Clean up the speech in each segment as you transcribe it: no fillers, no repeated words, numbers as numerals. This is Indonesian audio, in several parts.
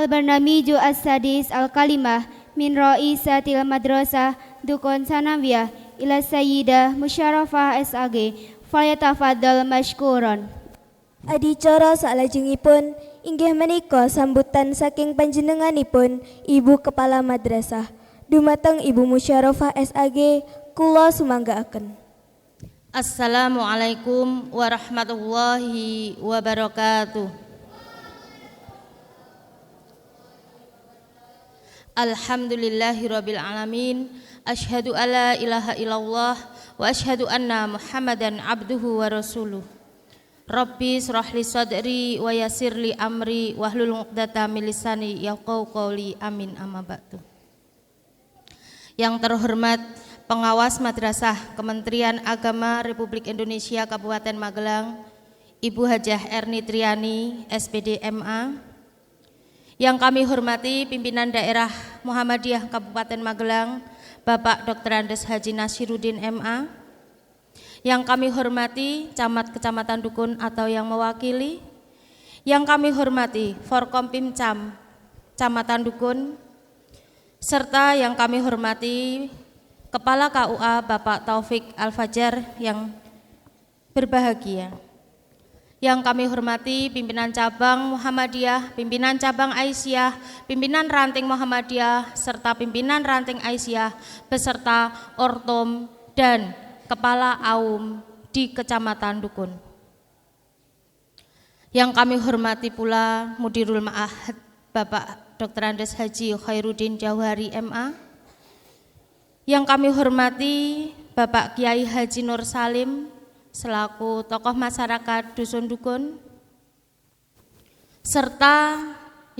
Al-Barnamiju As-Sadis Al-Kalimah min Ra'isatil Madrasah Dukun Sanawiyah ila Sayyidah Musyarafah SAG falyatafaddal mashkuran. Adicara salajengipun inggih menika sambutan saking panjenenganipun Ibu Kepala Madrasah dumateng Ibu Musyarafah SAG kula sumanggaaken. Assalamualaikum warahmatullahi wabarakatuh. Alhamdulillahirabbil alamin. Asyhadu alla ilaha illallah wa asyhadu anna Muhammadan abduhu wa rasuluh. Rabbi shrahli sadri wa yassirli amri wahlul 'uqdatam min lisani yafqahu qawli. Amin amma ba'du. Yang terhormat Pengawas Madrasah Kementerian Agama Republik Indonesia Kabupaten Magelang, Ibu Hajah Erni Triani, SPD MA. Yang kami hormati Pimpinan Daerah Muhammadiyah Kabupaten Magelang, Bapak Dr. Andes Haji Nasiruddin MA. Yang kami hormati Camat Kecamatan Dukun atau yang mewakili. Yang kami hormati Forkompimcam Kecamatan Dukun, serta yang kami hormati Kepala KUA Bapak Taufik Al-Fajar yang berbahagia. Yang kami hormati Pimpinan Cabang Muhammadiyah, Pimpinan Cabang Aisyah, Pimpinan Ranting Muhammadiyah, serta Pimpinan Ranting Aisyah, beserta Ortom dan Kepala Aum di Kecamatan Dukun. Yang kami hormati pula Mudirul Ma'ahad Bapak Dr. Andes Haji Khairuddin Jauhari MA. Yang kami hormati Bapak Kiai Haji Nur Salim selaku tokoh masyarakat Dusun Dukun, serta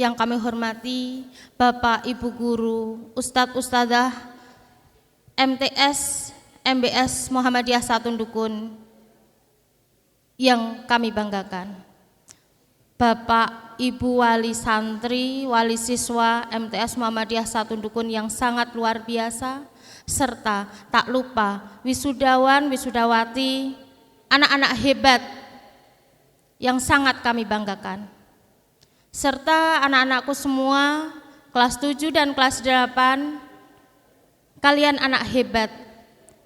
yang kami hormati Bapak Ibu Guru, Ustadz Ustadzah MTS MBS Muhammadiyah Satun Dukun yang kami banggakan. Bapak Ibu Wali Santri, Wali Siswa MTS Muhammadiyah Satun Dukun yang sangat luar biasa, serta tak lupa wisudawan, wisudawati, anak-anak hebat yang sangat kami banggakan. Serta anak-anakku semua, kelas 7 dan kelas 8, kalian anak hebat,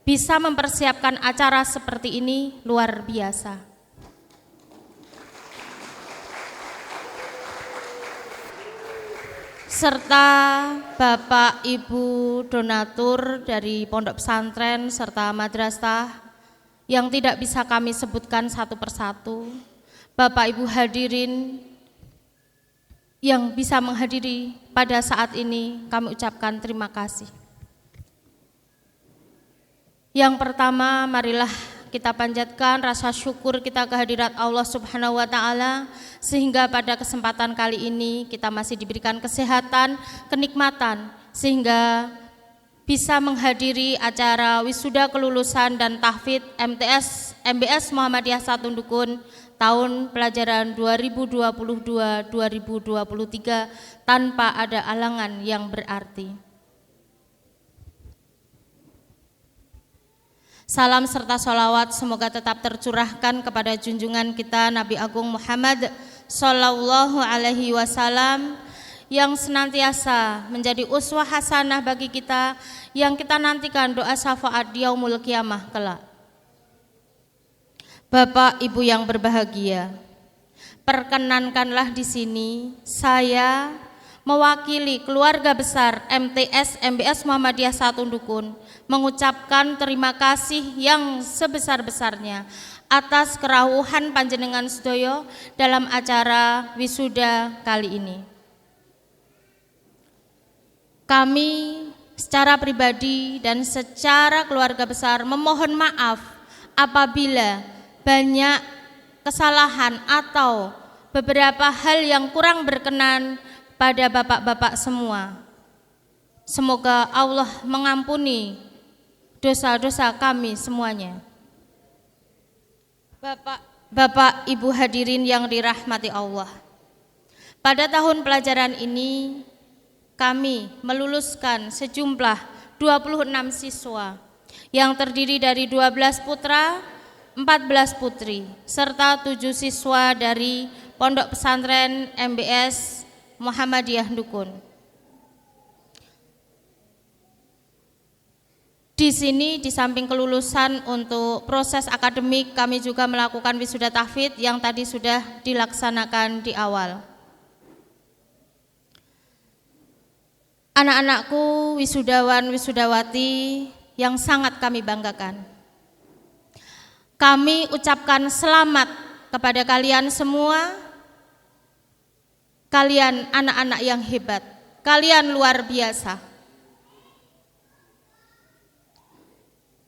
bisa mempersiapkan acara seperti ini luar biasa. Serta Bapak Ibu donatur dari pondok pesantren serta madrasah yang tidak bisa kami sebutkan satu persatu, Bapak Ibu hadirin yang bisa menghadiri pada saat ini, kami ucapkan terima kasih. Yang pertama, marilah kita panjatkan rasa syukur kita kehadirat Allah Subhanahu wa Ta'ala, sehingga pada kesempatan kali ini kita masih diberikan kesehatan, kenikmatan, sehingga bisa menghadiri acara wisuda kelulusan dan tahfidz MTS MBS Muhammadiyah Satun Dukun tahun pelajaran 2022-2023 tanpa ada halangan yang berarti. Salam serta sholawat semoga tetap tercurahkan kepada junjungan kita Nabi Agung Muhammad Sallallahu Alaihi Wasallam yang senantiasa menjadi uswah hasanah bagi kita, yang kita nantikan doa syafaat di yaumul qiyamah kelak. Bapak Ibu yang berbahagia, perkenankanlah di sini saya mewakili keluarga besar MTS MBS Muhammadiyah Satun Dukun mengucapkan terima kasih yang sebesar-besarnya atas kerawuhan panjenengan sedoyo dalam acara wisuda kali ini. Kami secara pribadi dan secara keluarga besar memohon maaf apabila banyak kesalahan atau beberapa hal yang kurang berkenan pada bapak-bapak semua. Semoga Allah mengampuni dosa-dosa kami semuanya. Bapak Ibu hadirin yang dirahmati Allah, pada tahun pelajaran ini kami meluluskan sejumlah 26 siswa yang terdiri dari 12 putra, 14 putri, serta 7 siswa dari Pondok Pesantren MBS Muhammadiyah Dukun. Di sini di samping kelulusan untuk proses akademik, kami juga melakukan wisuda tahfidz yang tadi sudah dilaksanakan di awal. Anak-anakku wisudawan wisudawati yang sangat kami banggakan. Kami ucapkan selamat kepada kalian semua. Kalian anak-anak yang hebat, kalian luar biasa.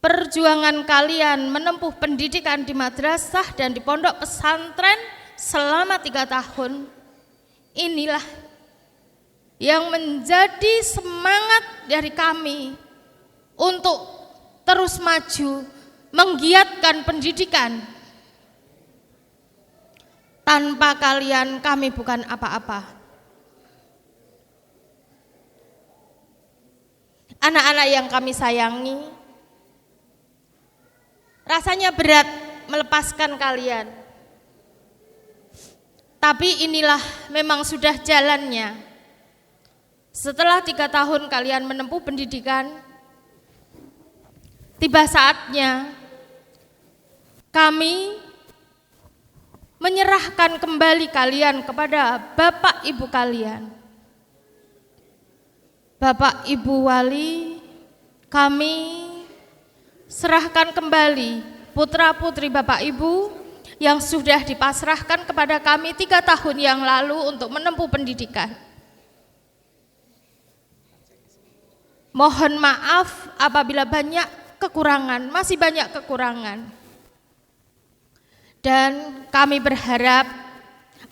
Perjuangan kalian menempuh pendidikan di madrasah dan di pondok pesantren selama 3 tahun, inilah yang menjadi semangat dari kami untuk terus maju, menggiatkan pendidikan. Tanpa kalian kami bukan apa-apa. Anak-anak yang kami sayangi, rasanya berat melepaskan kalian. Tapi inilah memang sudah jalannya. Setelah 3 tahun kalian menempuh pendidikan, tiba saatnya kami menyerahkan kembali kalian kepada bapak ibu kalian. Bapak ibu wali, kami serahkan kembali putra putri bapak ibu yang sudah dipasrahkan kepada kami 3 tahun yang lalu untuk menempuh pendidikan. Mohon maaf apabila banyak kekurangan, masih banyak kekurangan. Dan kami berharap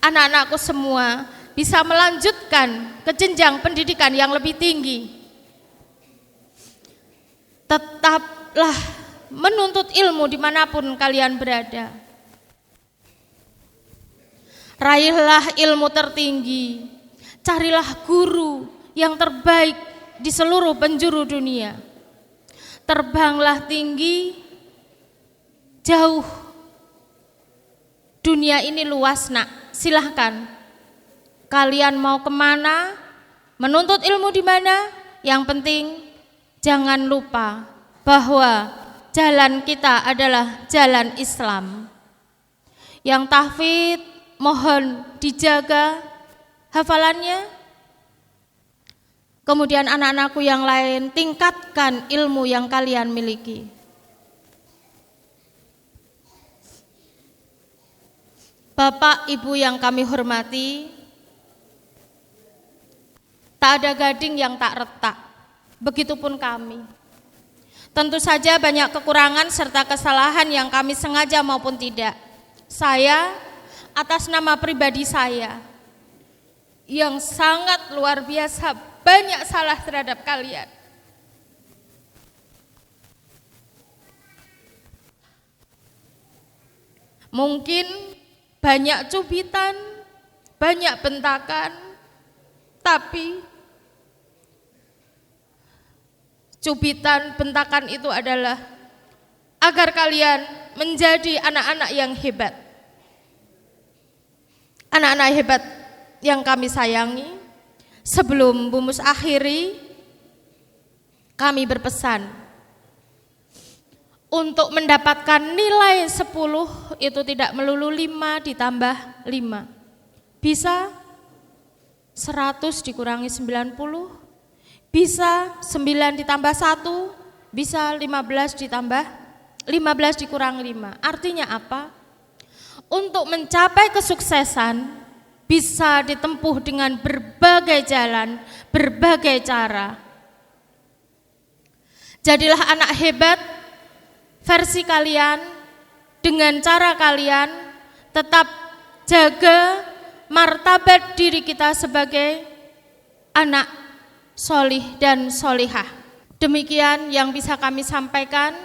anak-anakku semua bisa melanjutkan ke jenjang pendidikan yang lebih tinggi. Tetaplah menuntut ilmu dimanapun kalian berada. Raihlah ilmu tertinggi, carilah guru yang terbaik di seluruh penjuru dunia. Terbanglah tinggi, jauh. Dunia ini luas nak, silahkan. Kalian mau kemana, menuntut ilmu di mana, yang penting jangan lupa bahwa jalan kita adalah jalan Islam. Yang tahfidz mohon dijaga hafalannya. Kemudian anak-anakku yang lain, tingkatkan ilmu yang kalian miliki. Bapak Ibu yang kami hormati, tak ada gading yang tak retak, begitupun kami. Tentu saja banyak kekurangan serta kesalahan yang kami sengaja maupun tidak. Saya, atas nama pribadi saya, yang sangat luar biasa banyak salah terhadap kalian. Mungkin banyak cubitan, banyak bentakan, tapi cubitan, bentakan itu adalah agar kalian menjadi anak-anak yang hebat. Anak-anak hebat yang kami sayangi. Sebelum Bumus akhiri, kami berpesan untuk mendapatkan nilai 10 itu tidak melulu 5 ditambah 5. Bisa 100 dikurangi 90, bisa 9 ditambah 1, bisa 15 ditambah 15 dikurangi 5. Artinya apa? Untuk mencapai kesuksesan bisa ditempuh dengan berbagai jalan, berbagai cara. Jadilah anak hebat versi kalian dengan cara kalian, tetap jaga martabat diri kita sebagai anak solih dan solihah. Demikian yang bisa kami sampaikan.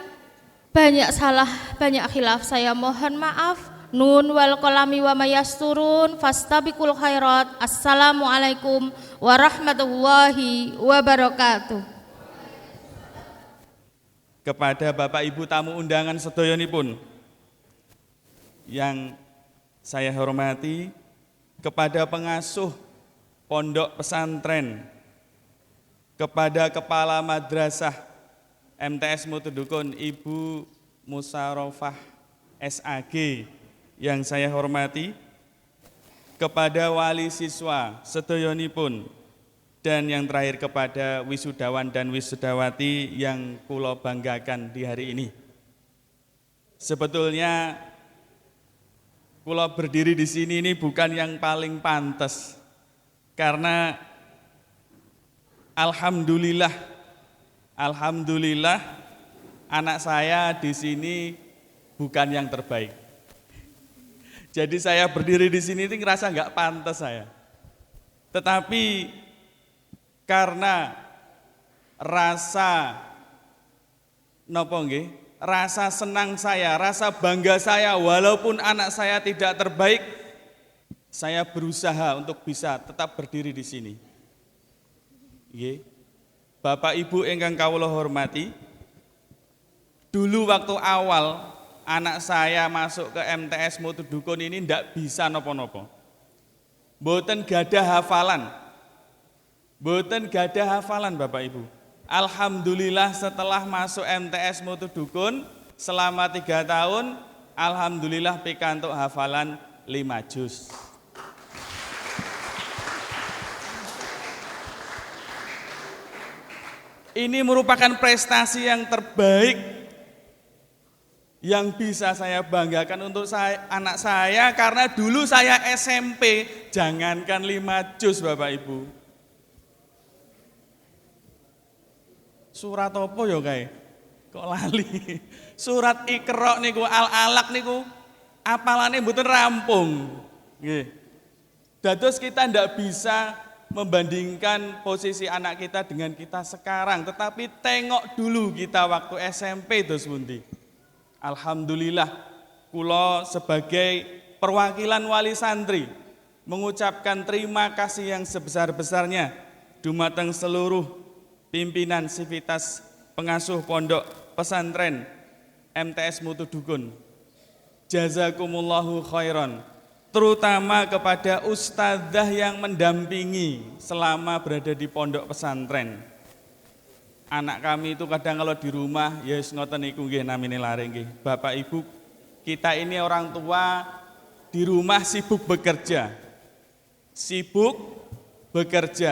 Banyak salah, banyak khilaf, saya mohon maaf. Nun wal qalami wa mayasturun fastabiqul khairat. Assalamualaikum warahmatullahi wabarakatuh. Kepada Bapak Ibu tamu undangan sedayonipun yang saya hormati, kepada pengasuh pondok pesantren, kepada Kepala Madrasah MTS Mutudukun Ibu Musyarofah SAG yang saya hormati, kepada wali siswa sedayonipun, dan yang terakhir kepada wisudawan dan wisudawati yang kula banggakan di hari ini. Sebetulnya kula berdiri di sini ini bukan yang paling pantas, karena alhamdulillah anak saya di sini bukan yang terbaik. Jadi saya berdiri di sini itu ngerasa nggak pantas saya. Tetapi karena rasa rasa senang saya, rasa bangga saya, walaupun anak saya tidak terbaik, saya berusaha untuk bisa tetap berdiri di sini. Bapak Ibu ingkang kawula hormati, dulu waktu awal anak saya masuk ke MTS Mutudukun ini ndak bisa nopo-nopo. Mboten gadah hafalan Bapak Ibu. Alhamdulillah setelah masuk MTS Mutudukun selama 3 tahun, alhamdulillah pikantuk hafalan 5 juz. Ini merupakan prestasi yang terbaik yang bisa saya banggakan untuk anak saya, karena dulu saya SMP, jangankan 5 juz Bapak Ibu. Surat apa ya kae? Kok lali? Surat Iqra niku, Al-Alaq niku apalane mboten rampung. Nggih. Dados kita ndak bisa membandingkan posisi anak kita dengan kita sekarang, tetapi tengok dulu kita waktu SMP dos pundi. Alhamdulillah kula sebagai perwakilan wali santri mengucapkan terima kasih yang sebesar-besarnya dumateng seluruh pimpinan sivitas pengasuh pondok pesantren MTS Mutudukun. Jazakumullahu khairan. Terutama kepada ustadzah yang mendampingi selama berada di pondok pesantren. Anak kami itu kadang kalau di rumah, ya ngoten niku nggih namine lare nggih. Bapak Ibu, kita ini orang tua di rumah sibuk bekerja.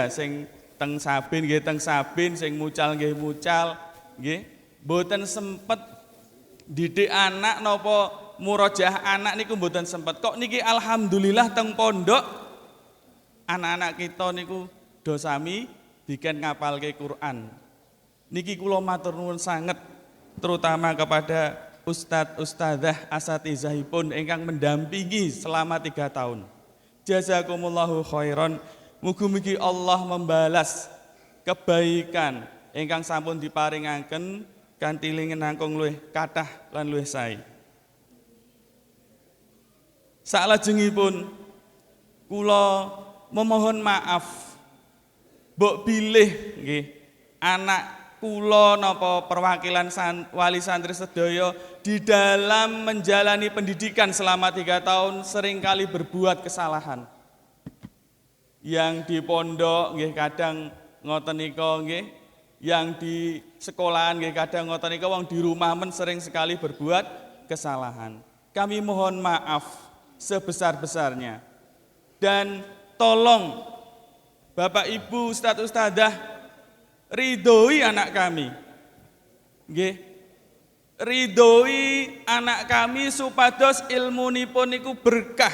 Sing teng sabin nggih teng sabin, sing mucal nggih mucal, nggih. Mboten sempet didik anak napa murojaah anak niku mboten sempet. Kok niki alhamdulillah teng pondok anak-anak kita niku do sami diken ngapalke Quran. Niki kula matur nuwun sanget terutama kepada ustadz ustadzah asatizahipun ingkang mendampingi selama 3 tahun. Jazakumullahu khairan. Mugi-mugi Allah membalas kebaikan ingkang sampun diparingaken kanthi langkung luwih kathah lan luwih sae. Salajengipun kula memohon maaf mbok bilih nggih anak kula napa perwakilan wali santri sedaya di dalam menjalani pendidikan selama 3 tahun seringkali berbuat kesalahan. Yang di pondok nggih kadang ngoten nika nggih, yang di sekolahan nggih kadang ngoten nika, wong di rumah men sering sekali berbuat kesalahan. Kami mohon maaf sebesar-besarnya. Dan tolong Bapak Ibu Ustadz Ustadzah ridhoi anak kami. Nggih. Ridhoi anak kami supados ilmunipun niku berkah.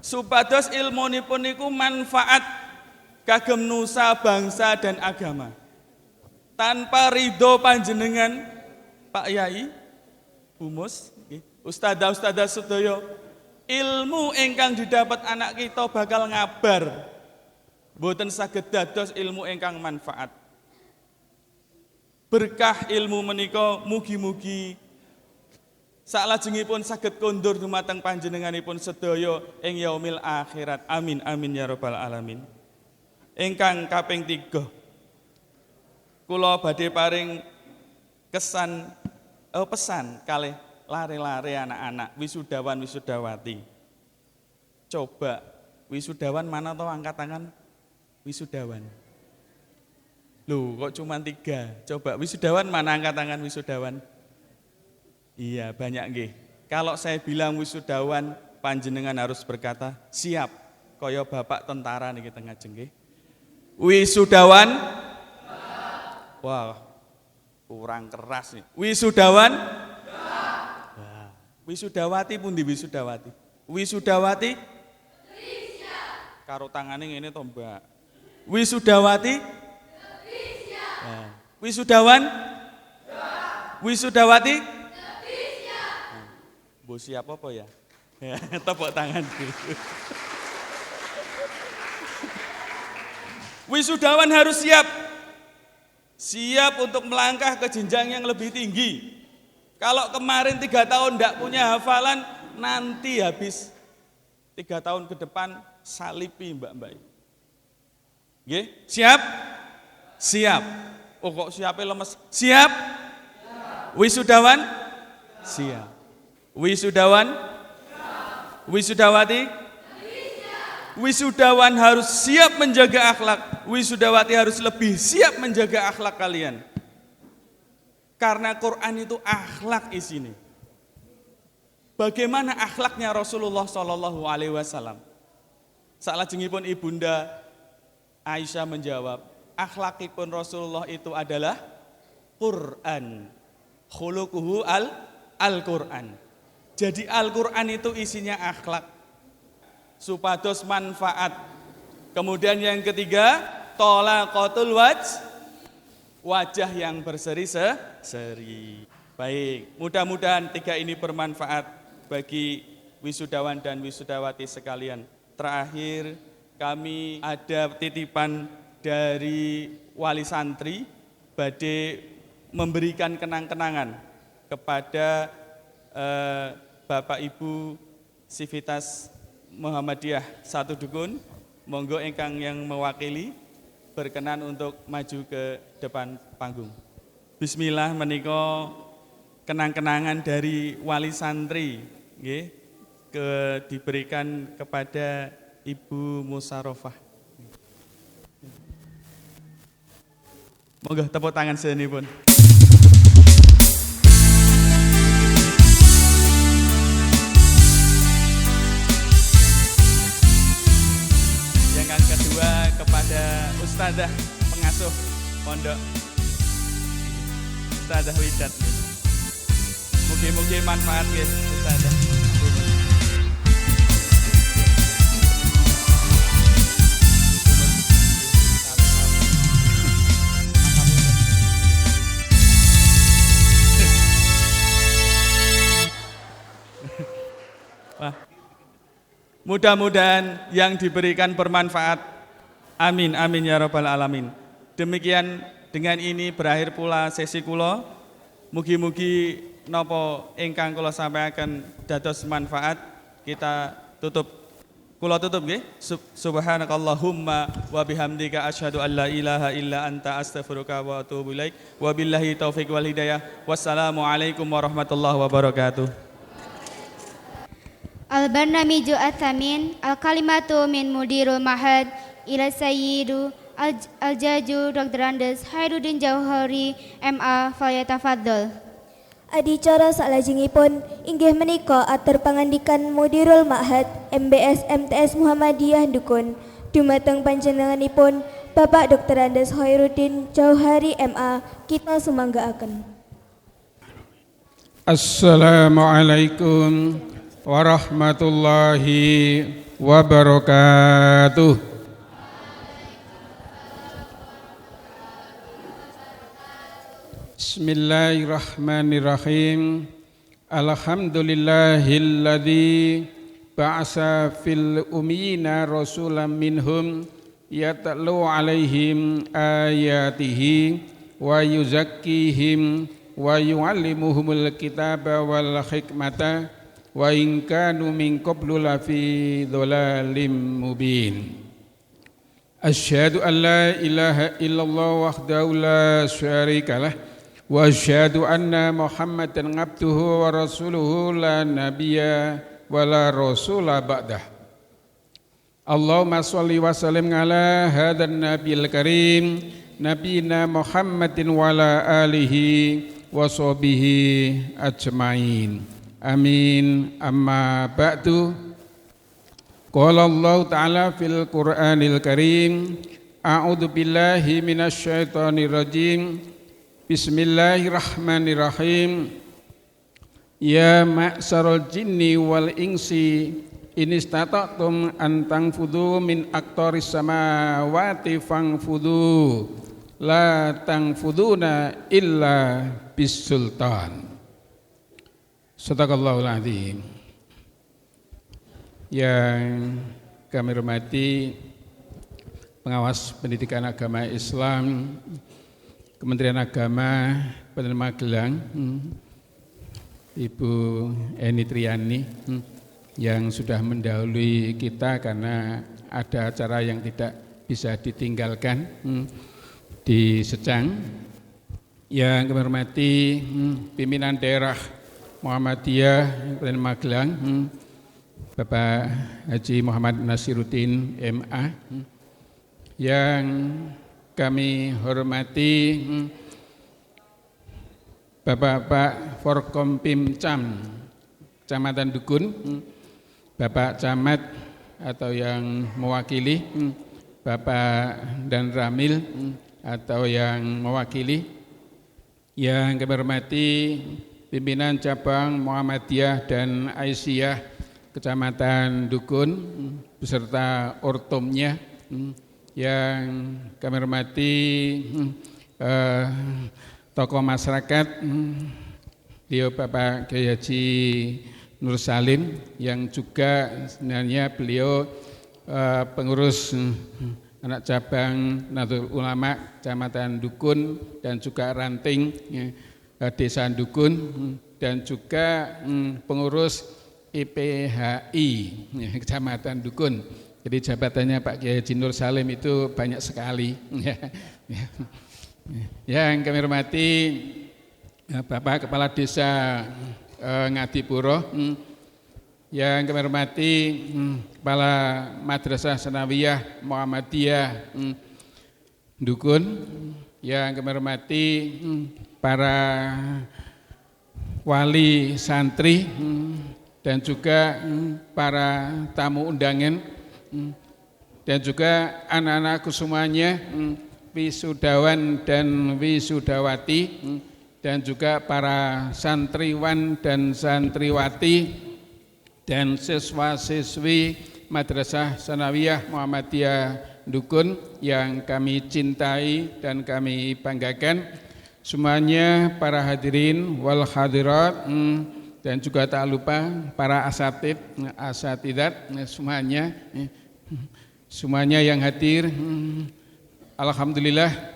Supados ilmunipun niku manfaat kagem nusa bangsa dan agama. Tanpa ridho panjenengan Pak Yai, Humus, ustadzah-ustadzah sedaya, ilmu ingkang didapat anak kita bakal ngabar, boten saged dados ilmu ingkang manfaat. Berkah ilmu menika mugi-mugi salajengipun saged kondur dumateng panjenenganipun sedaya ing yaumil akhirat. Amin amin ya rabbal alamin. Ingkang kaping 3, kula badhe paring pesan kalih lare-lare anak-anak wisudawan wisudawati. Coba wisudawan mana toh angkat tangan? Wisudawan. Loh, kok cuma 3? Coba wisudawan mana, angkat tangan wisudawan? Iya, banyak nggih. Kalau saya bilang wisudawan, panjenengan harus berkata, siap. Kaya bapak tentara niki tengah nggih. Wisudawan? Wah, kurang keras nih. Wisudawan? Wah. Wisudawati pun di wisudawati. Wisudawati? Karo tangane ngene to, Mbak. Wisudawati? Nah. Wisudawan? Wisudawati? Mbok siap apa ya? Tepuk tangan dulu. Wisudawan harus siap. Siap untuk melangkah ke jenjang yang lebih tinggi. Kalau kemarin 3 tahun tidak punya hafalan, nanti habis 3 tahun ke depan salipi mbak-mbak. Nggih? Siap? Siap. Oh kok siapnya lemes? Siap? Wisudawan? Siap. Wisudawan? Wisudawati? Wisudawan harus siap menjaga akhlak. Wisudawati harus lebih siap menjaga akhlak kalian. Karena Quran itu akhlak isinya. Bagaimana akhlaknya Rasulullah Shallallahu Alaihi Wasallam? Salajengipun Ibunda Aisyah menjawab, akhlakipun Rasulullah itu adalah Quran. Khuluquhu al-Quran. Jadi Al-Quran itu isinya akhlak. Supados manfaat. Kemudian yang ketiga, tolaqatul wajah yang berseri-seri. Baik, mudah-mudahan 3 ini bermanfaat bagi wisudawan dan wisudawati sekalian. Terakhir, kami ada titipan dari wali santri badhe memberikan kenang-kenangan kepada Bapak Ibu Sivitas Muhammadiyah Satu Dukun. Monggo ingkang yang mewakili berkenan untuk maju ke depan panggung. Bismillah, menika kenang-kenangan dari wali santri nggih, diberikan kepada Ibu Musarofah. Monggo tepuk tangan sedenipun. Yang kedua kepada Ustadzah pengasuh pondok Ustadzah Widat. Mugi-mugi manfaat nggih Ustadzah. Mudah-mudahan yang diberikan bermanfaat. Amin, amin ya rabbal alamin. Demikian, dengan ini berakhir pula sesi kula. Mugi-mugi napa ingkang kula sampaikan dados manfaat. Kita tutup. Kula tutup nggih. Subhanakallahumma wa bihamdika asyhadu an la ilaha illa anta astaghfiruka wa atubu ilaik. Wabillahi taufik wal hidayah. Wassalamualaikum warahmatullahi wabarakatuh. Al-Barnamiju At-Tamin, Al-Kalimatu min Mudirul Mahad, Ila Sayyidu Al-Jaju Dr. Andes Khairuddin Jauhari MA Falyatafaddal. Adicara salajengipun inggih menika atur pangandikan Mudirul Ma'had MBS MTS Muhammadiyah Dukun dumateng panjenenganipun Bapak Dr. Andes Khairuddin Jauhari MA. Kita sumanggaaken. Assalamualaikum warahmatullahi wabarakatuh. Bismillahirrahmanirrahim. Alhamdulillahilladzi ba'asa fil ummiyina rasulan minhum yatlu alaihim ayatihi wa yuzakkihim wa yu'allimuhumul kitaba wal hikmata wa in kanu min qablu lafi dhalalim mubin. Asyhadu an la ilaha illallah wahdahu la syarikalah wa asyhadu anna Muhammadan abduhu wa rasuluhu la nabiyya wa la rasula ba'dah. Allahumma sholli wa sallim ala hadan nabiyil karim nabiyina Muhammadin wa ala alihi wa sahbihi ajmain. Amin. Amma ba'du. Qala Allah Ta'ala fil Qur'anil Karim, a'udzu billahi minasy syaithanir rajim. Bismillahirrahmanirrahim. Ya ma'syaral jinni wal insi in istata'tum an tanfudhu min aqtaris samawati fanfudhu la tanfuduna illa bisultan. Shadaqallahul azim. Yang kami hormati pengawas pendidikan agama Islam Kementerian Agama penerima gelang Ibu Eni Triani yang sudah mendahului kita karena ada acara yang tidak bisa ditinggalkan di Secang. Yang kami hormati pimpinan daerah Muhammadiyah Kabupaten Magelang, Bapak Haji Muhammad Nasiruddin MA. Yang kami hormati Bapak-bapak Forkompimcam Kecamatan Dukun, Bapak Camat atau yang mewakili, Bapak Dan Ramil atau yang mewakili. Yang kami hormati pimpinan cabang Muhammadiyah dan Aisyah Kecamatan Dukun beserta ortomnya. Yang kami hormati tokoh masyarakat, beliau Bapak Kiai Haji Nur Salim yang juga sebenarnya beliau pengurus anak cabang Nahdlatul Ulama Kecamatan Dukun dan juga ranting Desa Dukun dan juga pengurus IPHI Kecamatan Dukun. Jadi jabatannya Pak Kiai Haji Nur Salim itu banyak sekali. Yang kami hormati Bapak Kepala Desa Ngadipuro, yang kami hormati Kepala Madrasah Sanawiyah Muhammadiyah Dukun, yang kami hormati para wali santri dan juga para tamu undangan dan juga anak-anakku semuanya, wisudawan dan wisudawati, dan juga para santriwan dan santriwati dan siswa-siswi Madrasah Sanawiyah Muhammadiyah Dukun yang kami cintai dan kami banggakan. Semuanya para hadirin wal hadirat dan juga tak lupa para asatid, asatidat semuanya yang hadir. Alhamdulillah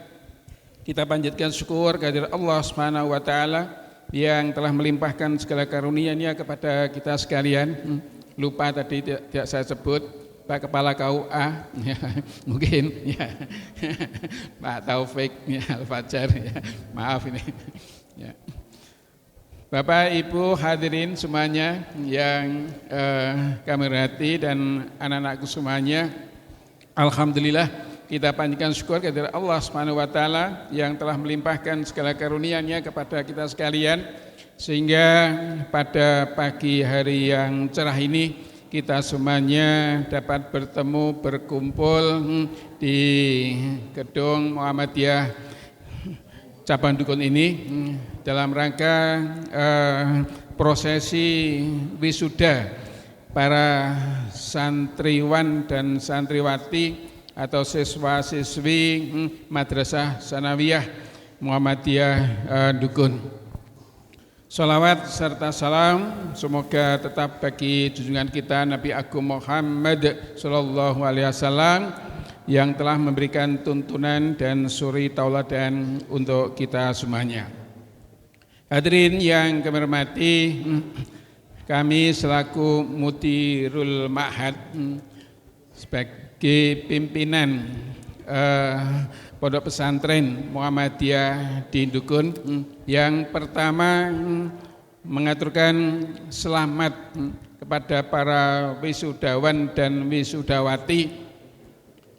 kita panjatkan syukur kehadirat Allah Subhanahu wa taala yang telah melimpahkan segala karunia-Nya kepada kita sekalian. Lupa tadi tidak saya sebut Pak Kepala KUA ya, mungkin ya. Pak Taufik ya, Al-Fajar ya. Maaf ini ya. Bapak Ibu hadirin semuanya yang kami hormati dan anak-anakku semuanya, alhamdulillah kita panjatkan syukur kepada Allah Subhanahu wa taala yang telah melimpahkan segala karunia-Nya kepada kita sekalian sehingga pada pagi hari yang cerah ini kita semuanya dapat bertemu berkumpul di gedung Muhammadiyah cabang Dukun ini dalam rangka prosesi wisuda para santriwan dan santriwati atau siswa-siswi Madrasah Sanawiyah Muhammadiyah Dukun. Salawat serta salam semoga tetap bagi junjungan kita Nabi Agung Muhammad sallallahu alaihi wasallam yang telah memberikan tuntunan dan suri tauladan untuk kita semuanya. Hadirin yang kami hormati, kami selaku Mudirul Ma'had sebagai pimpinan Pondok Pesantren Muhammadiyah di Dukun yang pertama mengaturkan selamat kepada para wisudawan dan wisudawati,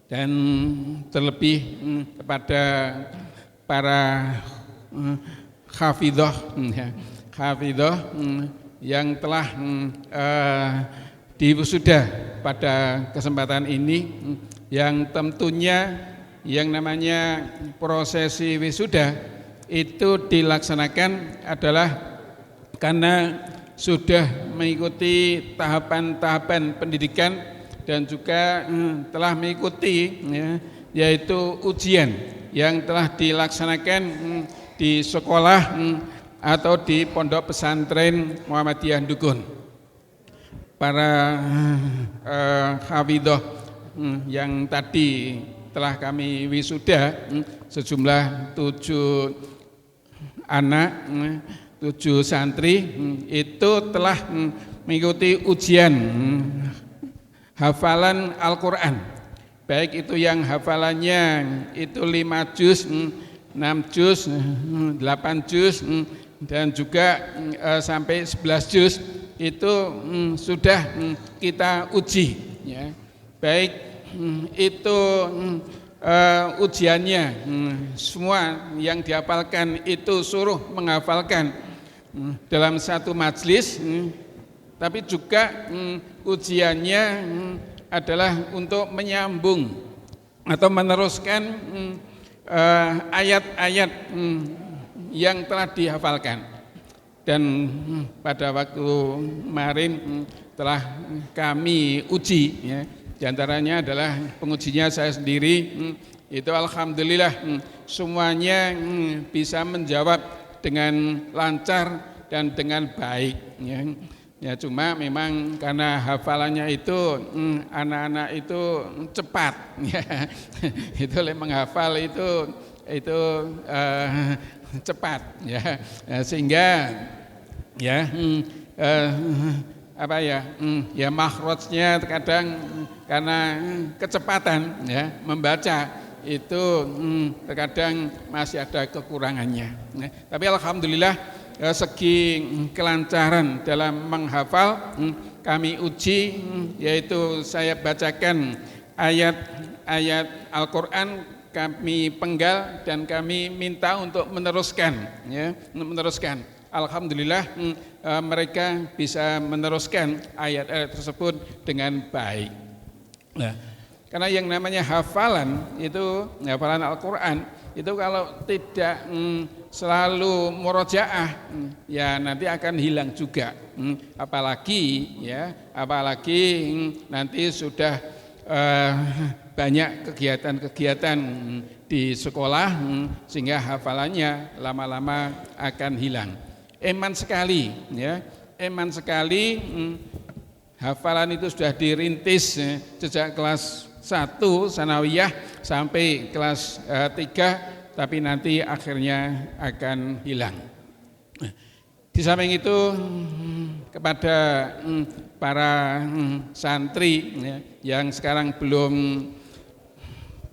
dan terlebih kepada para hafidhah yang telah diwisuda pada kesempatan ini, yang tentunya yang namanya prosesi wisuda itu dilaksanakan adalah karena sudah mengikuti tahapan-tahapan pendidikan dan juga telah mengikuti yaitu ujian yang telah dilaksanakan di sekolah atau di pondok pesantren Muhammadiyah Dukun. Para hafidhah yang tadi telah kami wisuda sejumlah 7 anak, 7 santri itu telah mengikuti ujian hafalan Al-Quran, baik itu yang hafalannya itu 5 juz, 6 juz, 8 juz, dan juga sampai 11 juz itu sudah kita uji, ya. Baik itu ujiannya semua yang dihafalkan itu suruh menghafalkan dalam satu majelis, tapi juga ujiannya adalah untuk menyambung atau meneruskan ayat-ayat yang telah dihafalkan. Dan pada waktu kemarin telah kami uji, ya. Di antaranya adalah pengujinya saya sendiri, itu alhamdulillah semuanya bisa menjawab dengan lancar dan dengan baik, ya. Ya, cuma memang karena hafalannya itu anak-anak itu cepat, ya. Itu menghafal itu cepat, ya. Sehingga ya ya makhrajnya kadang karena kecepatan, ya, membaca itu terkadang masih ada kekurangannya, ya. Tapi alhamdulillah segi kelancaran dalam menghafal kami uji, yaitu saya bacakan ayat-ayat Al-Quran, kami penggal dan kami minta untuk meneruskan, ya, meneruskan. Alhamdulillah mereka bisa meneruskan ayat-ayat tersebut dengan baik. Nah, karena yang namanya hafalan itu, hafalan Al-Quran itu kalau tidak selalu murojaah, ya nanti akan hilang juga. Apalagi nanti sudah banyak kegiatan-kegiatan di sekolah, sehingga hafalannya lama-lama akan hilang. Eman sekali, ya, eman sekali. Hafalan itu sudah dirintis sejak kelas 1 sanawiyah sampai kelas 3, tapi nanti akhirnya akan hilang. Di samping itu kepada para santri, ya, yang sekarang belum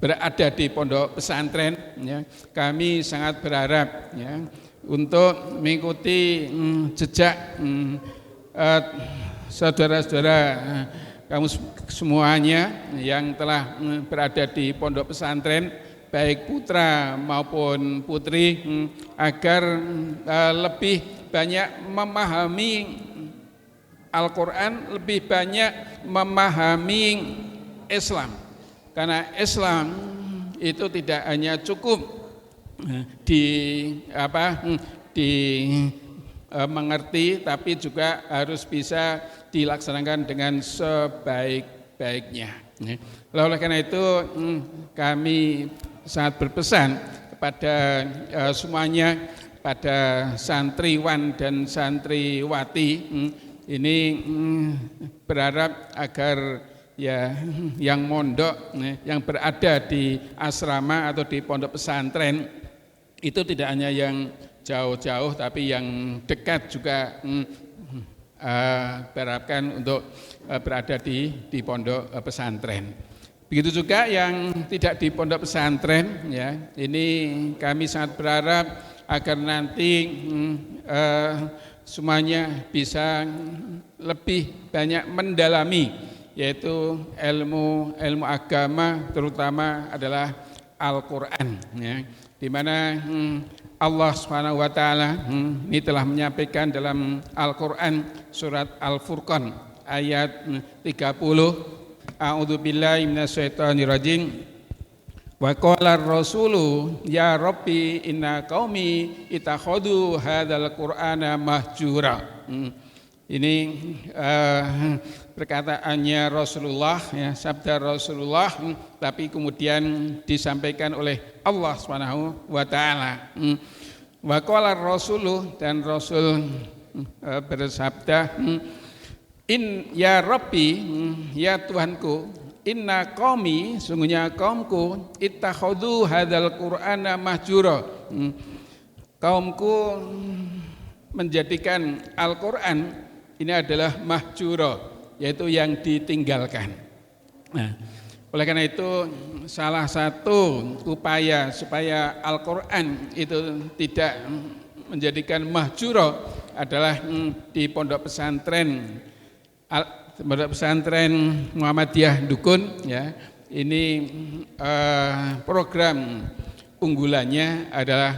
berada di pondok pesantren, ya, kami sangat berharap, ya, untuk mengikuti jejak saudara-saudara kamu semuanya yang telah berada di pondok pesantren, baik putra maupun putri, agar lebih banyak memahami Al-Quran, lebih banyak memahami Islam. Karena Islam itu tidak hanya cukup mengerti, tapi juga harus bisa dilaksanakan dengan sebaik-baiknya. Oleh karena itu kami sangat berpesan kepada semuanya, pada santriwan dan santriwati ini berharap agar ya yang mondok, yang berada di asrama atau di pondok pesantren itu tidak hanya yang jauh-jauh, tapi yang dekat juga berharapkan untuk berada di pondok pesantren. Begitu juga yang tidak di pondok pesantren, ya, ini kami sangat berharap agar nanti semuanya bisa lebih banyak mendalami, yaitu ilmu agama, terutama adalah Al-Quran, ya, di mana Allah Subhanahu wa taala ini telah menyampaikan dalam Al-Quran surat Al-Furqan ayat 30, A'udzubillahi minasyaitonirrajim. Wa qala ar-rasulu ya rabbi inna qaumi ittakhadhu hadzal qur'ana mahjura. Ini perkataannya Rasulullah, ya, sabda Rasulullah, tapi kemudian disampaikan oleh Allah Subhanahu wa taala. Wa qala ar-rasulu, dan Rasul bersabda, in ya Rabbi, ya Tuhanku, inna qaumi, sungguhnya kaumku, ittakhadhu hadzal qur'ana mahjura. Kaumku menjadikan Al-Qur'an ini adalah mahjura, yaitu yang ditinggalkan. Nah, oleh karena itu salah satu upaya supaya Al-Quran itu tidak menjadikan mahjura adalah di pondok pesantren Muhammadiyah Dukun, ya. Ini program unggulannya adalah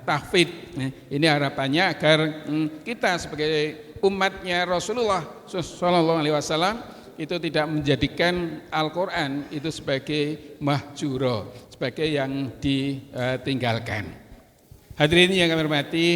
tahfidz. Ini harapannya agar kita sebagai umatnya Rasulullah Sallallahu Alaihi Wasallam itu tidak menjadikan Al-Quran itu sebagai mahjura, sebagai yang ditinggalkan. Hadirin yang kami hormati,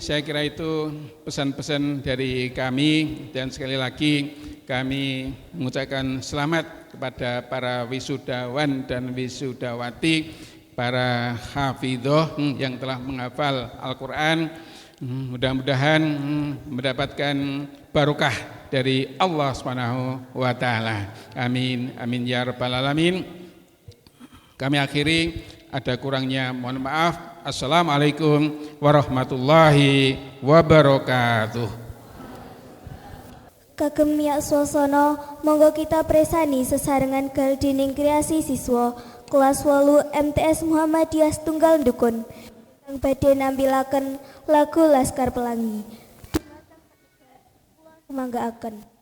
saya kira itu pesan-pesan dari kami, dan sekali lagi kami mengucapkan selamat kepada para wisudawan dan wisudawati, para hafidhoh yang telah menghafal Al-Quran. Mudah-mudahan mendapatkan barokah dari Allah Subhanahu wa taala. Amin amin ya rabbal alamin. Kami akhiri, ada kurangnya mohon maaf. Assalamualaikum warahmatullahi wabarakatuh. Kagem miyak swasana, monggo kita presani sesarengan gardening kreasi siswa kelas 8 MTS Muhammadiyah Tunggal Dukun yang badhe nampilaken lagu Laskar Pelangi. Semanggaaken.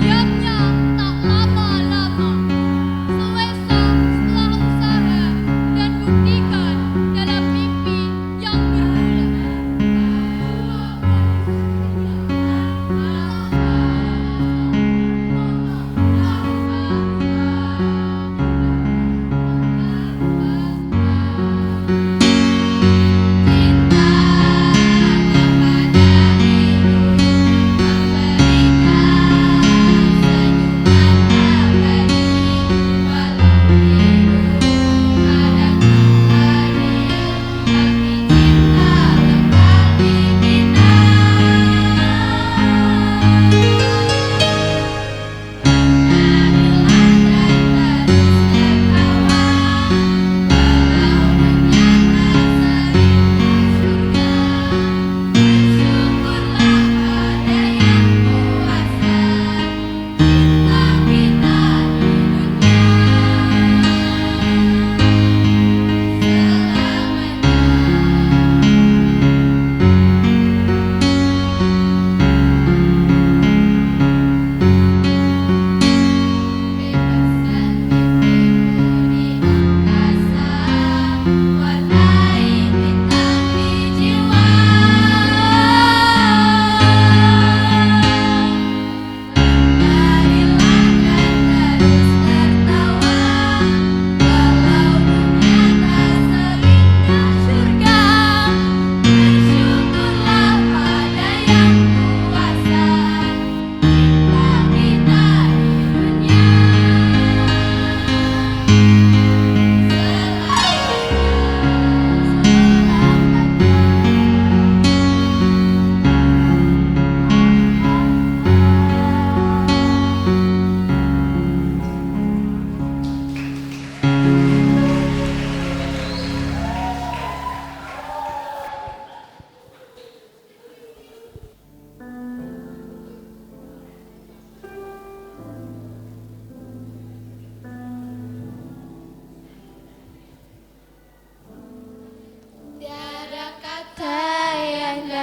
Iapnya tak lama-lama, seesok setelah usai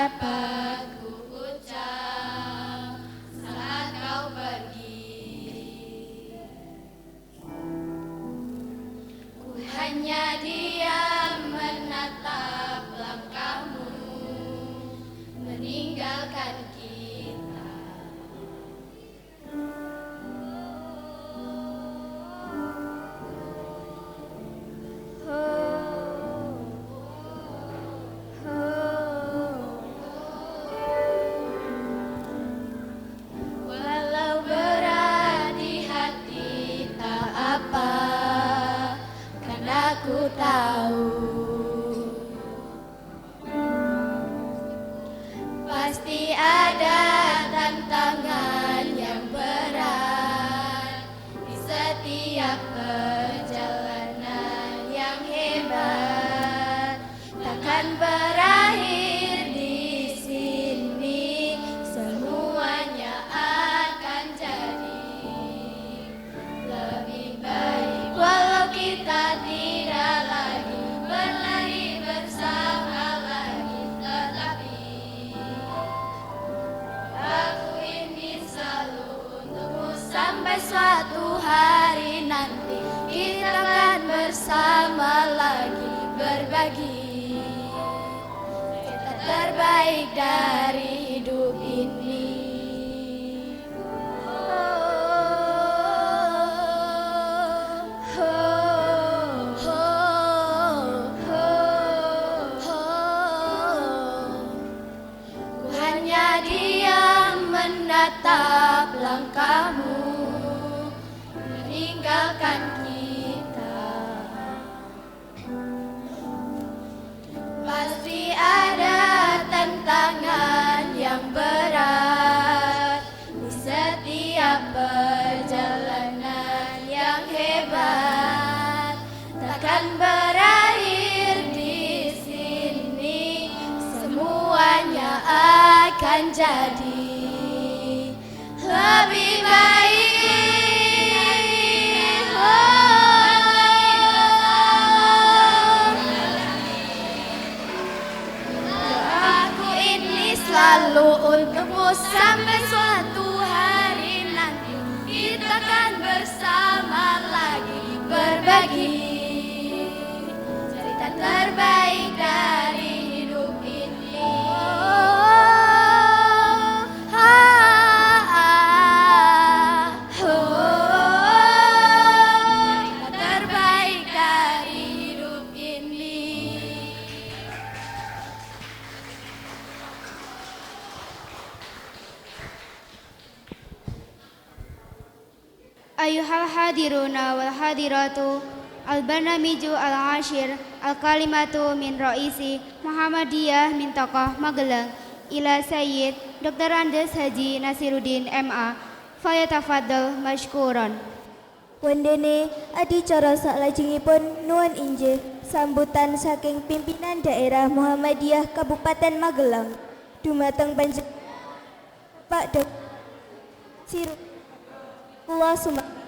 dapat ku ucap saat kau pergi. Ku hanya diam menatap langkahmu meninggalkan kita. Walau berat di hati tak apa, karena ku tahu pasti ada tantangan yang berat di setiap perjalanan yang hebat. Takkan berakhir di sini, semuanya akan jadi lebih baik. Walau kita tidak lagi berlari bersama lagi, tetapi aku ini selalu untukmu sampai suatu hari nanti kita akan bersama lagi berbagi cerita terbaik dari hidup ini. Ku hanya diam menatap langkahmu meninggalkan kita. Pasti ada tantangan yang berat di setiap perjalanan yang hebat. Takkan berakhir di sini, semuanya akan jadi lebih baik. Aku ini selalu untukmu sampai suatu hari nanti kita akan bersama lagi berbagi cerita terbaik dari hidup ini. Cerita terbaik dari hidup ini. Ayuhal hadiruna wal hadiratu, al-barnamiju al-ashir, al-kalimatu min Raisi Muhammadiyah min Tokoh Magelang ila Sayyid Dr. Andes Haji Nasiruddin MA. Fayatafaddal mashkuran. Wondene adicara saklajengipun nuwun inggih sambutan saking pimpinan daerah Muhammadiyah Kabupaten Magelang dumateng panjenengan Pak Dr. Sirullah Sumatera.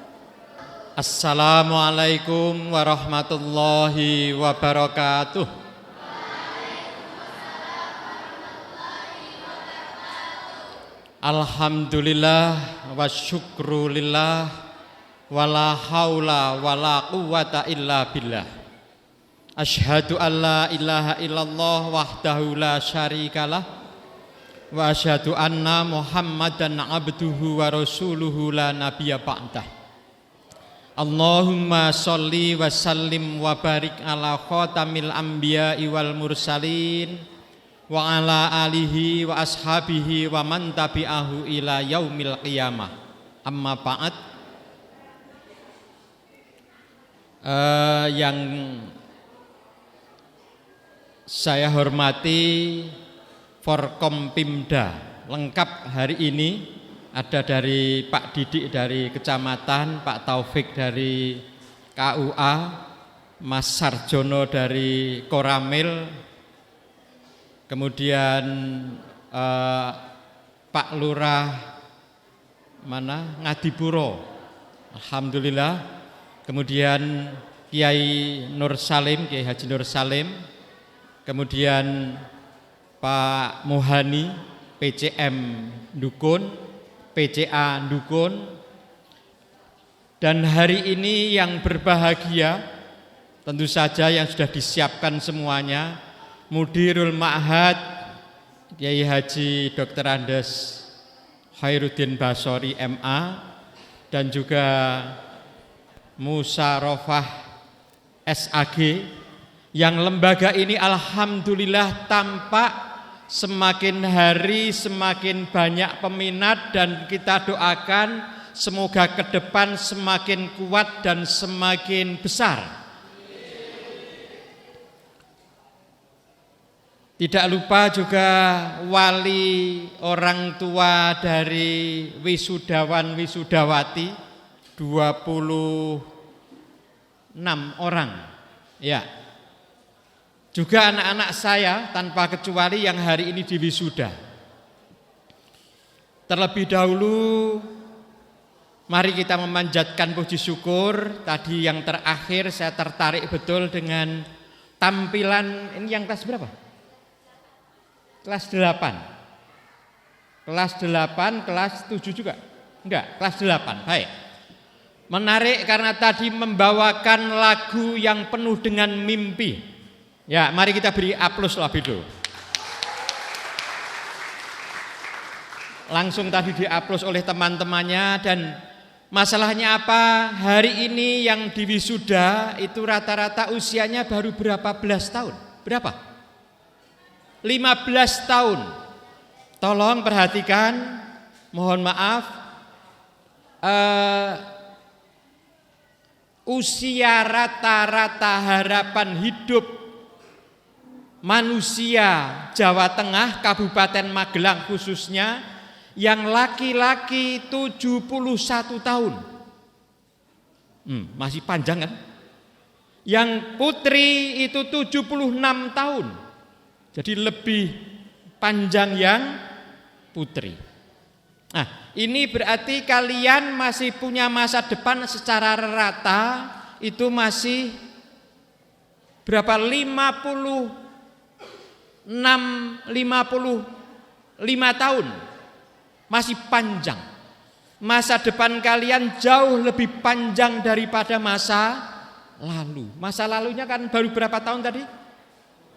Assalamualaikum warahmatullahi wabarakatuh. Alhamdulillah wa syukrulillah wala haula wala quwata illa billah. Asyhadu an la ilaha illallah wahdahu la syarikalah wa asyhadu anna Muhammadan abduhu wa rasuluhu la nabiyya ba'dah. Allahumma sholli wa sallim wa barik ala khatamil anbiya'i wal mursalin wa ala alihi wa ashabihi wa man tabi'ahu ila yaumil qiyamah. Amma ba'd. Yang saya hormati Forkompimda lengkap hari ini ada dari Pak Didik dari Kecamatan, Pak Taufik dari KUA, Mas Sarjono dari Koramil, kemudian Pak Lurah mana Ngadipuro, alhamdulillah, kemudian Kiai Nur Salim, Kiai Haji Nur Salim, kemudian Pak Mohani, PCM Dukun, PCA Dukun. Dan hari ini yang berbahagia tentu saja yang sudah disiapkan semuanya, Mudirul Ma'had Kiai Haji Dr. Andes Khairuddin Basori MA, dan juga Musarofah SAG, yang lembaga ini alhamdulillah tampak semakin hari semakin banyak peminat, dan kita doakan semoga ke depan semakin kuat dan semakin besar. Tidak lupa juga wali orang tua dari wisudawan wisudawati 26 orang. Ya. Juga anak-anak saya tanpa kecuali yang hari ini diwisuda. Terlebih dahulu mari kita memanjatkan puji syukur. Tadi yang terakhir saya tertarik betul dengan tampilan ini yang kelas berapa? Kelas 8. Kelas 8, kelas 7 juga? Enggak, kelas 8. Baik. Menarik karena tadi membawakan lagu yang penuh dengan mimpi. Ya, mari kita beri aplaus lebih dulu. Langsung tadi diaplaus oleh teman-temannya. Dan masalahnya apa? Hari ini yang diwisuda itu rata-rata usianya baru berapa belas tahun? Berapa? 15 tahun. Tolong perhatikan, mohon maaf, usia rata-rata harapan hidup manusia Jawa Tengah, Kabupaten Magelang khususnya, yang laki-laki 71 tahun. Masih panjang kan? Yang putri itu 76 tahun. Jadi lebih panjang yang putri. Nah, ini berarti kalian masih punya masa depan secara rata itu masih berapa? 55 tahun. Masih panjang. Masa depan kalian jauh lebih panjang daripada masa lalu. Masa lalunya kan baru berapa tahun tadi?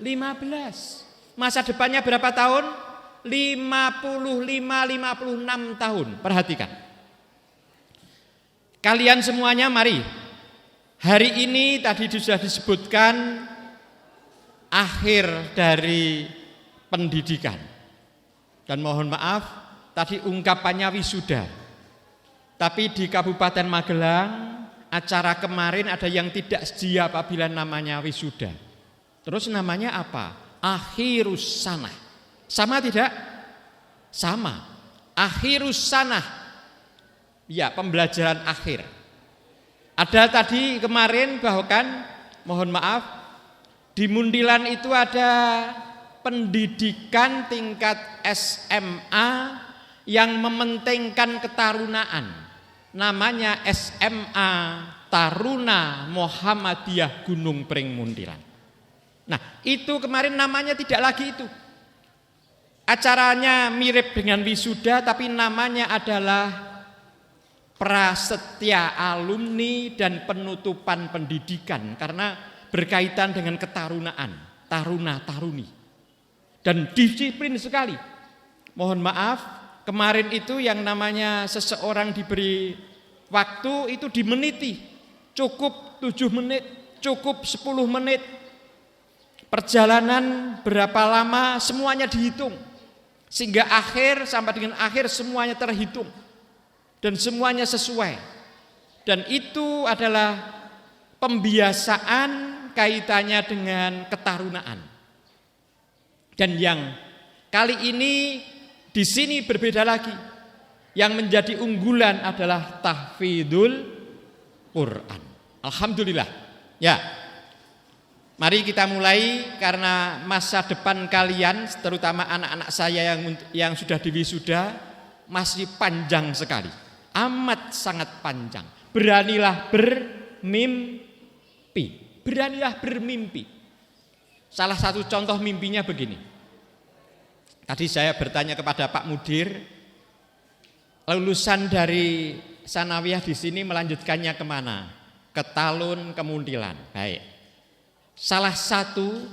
15. Masa depannya berapa tahun? 56 tahun. Perhatikan. Kalian semuanya mari. Hari ini tadi sudah disebutkan akhir dari pendidikan. Dan mohon maaf, tadi ungkapannya wisuda. Tapi di Kabupaten Magelang, acara kemarin ada yang tidak sedia apabila namanya wisuda. Terus namanya apa? Akhirus sanah. Sama tidak? Sama. Akhirus sanah. Ya, pembelajaran akhir. Ada tadi kemarin bahkan, mohon maaf, di Mundilan itu ada pendidikan tingkat SMA yang mementingkan ketarunaan. Namanya SMA Taruna Muhammadiyah Gunung Pring Mundilan. Nah, itu kemarin namanya tidak lagi itu. Acaranya mirip dengan wisuda tapi namanya adalah prasetya alumni dan penutupan pendidikan karena berkaitan dengan ketarunaan, taruna-taruni. Dan disiplin sekali. Mohon maaf, kemarin itu yang namanya seseorang diberi waktu itu dimeniti. Cukup 7 menit, cukup 10 menit. Perjalanan berapa lama semuanya dihitung. Sehingga akhir sampai dengan akhir semuanya terhitung. Dan semuanya sesuai. Dan itu adalah pembiasaan kaitannya dengan ketarunaan. Dan yang kali ini di sini berbeda lagi. Yang menjadi unggulan adalah tahfidzul Quran. Alhamdulillah. Ya. Mari kita mulai karena masa depan kalian terutama anak-anak saya yang sudah diwisuda masih panjang sekali. Amat sangat panjang. Beranilah bermimpi. Beranilah bermimpi. Salah satu contoh mimpinya begini. Tadi saya bertanya kepada Pak Mudir, lulusan dari sanawiyah di sini melanjutkannya kemana? Ke Talun, ke Muntilan. Baik. Salah satu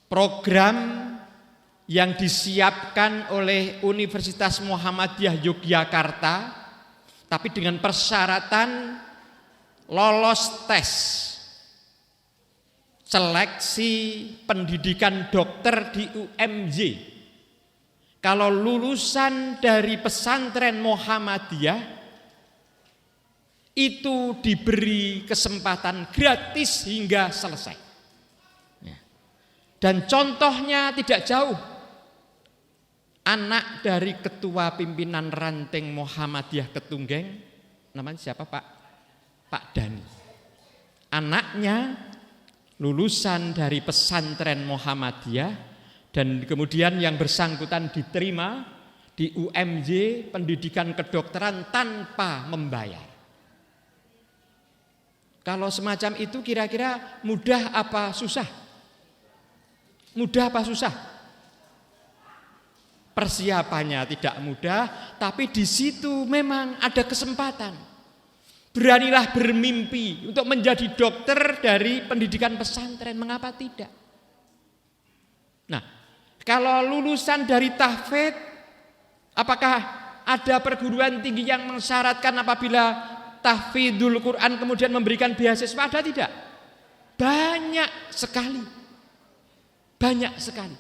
program yang disiapkan oleh Universitas Muhammadiyah Yogyakarta, tapi dengan persyaratan lolos tes seleksi pendidikan dokter di UMJ. Kalau lulusan dari pesantren Muhammadiyah itu diberi kesempatan gratis hingga selesai. Dan contohnya tidak jauh. Anak dari ketua pimpinan ranting Muhammadiyah Ketunggeng, namanya siapa Pak? Pak Dani. Anaknya lulusan dari pesantren Muhammadiyah dan kemudian yang bersangkutan diterima di UMJ pendidikan kedokteran tanpa membayar. Kalau semacam itu kira-kira mudah apa susah? Mudah apa susah? Persiapannya tidak mudah, tapi di situ memang ada kesempatan. Beranilah bermimpi untuk menjadi dokter dari pendidikan pesantren, mengapa tidak? Nah, kalau lulusan dari tahfidz, apakah ada perguruan tinggi yang mensyaratkan apabila tahfidzul Quran kemudian memberikan beasiswa? Ada tidak? Banyak sekali. Banyak sekali.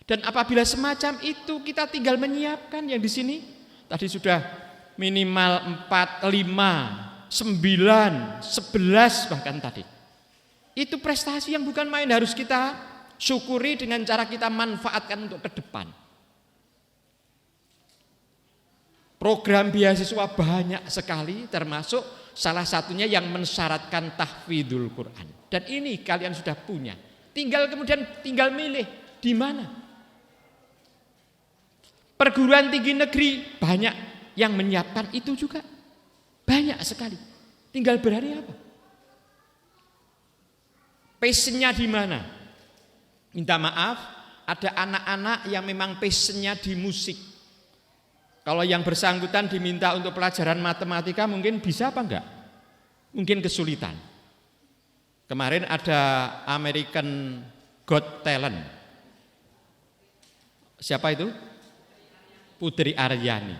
Dan apabila semacam itu kita tinggal menyiapkan yang di sini tadi sudah minimal 4, 5, 9, 11 bahkan tadi. Itu prestasi yang bukan main, harus kita syukuri dengan cara kita manfaatkan untuk ke depan. Program beasiswa banyak sekali, termasuk salah satunya yang mensyaratkan tahfidzul Quran. Dan ini kalian sudah punya. Tinggal milih di mana. Perguruan tinggi negeri banyak yang menyiapkan itu juga. Banyak sekali. Tinggal berani apa? Passionnya di mana? Minta maaf, ada anak-anak yang memang passionnya di musik. Kalau yang bersangkutan diminta untuk pelajaran matematika mungkin bisa apa enggak? Mungkin kesulitan. Kemarin ada American Got Talent. Siapa itu? Putri Aryani.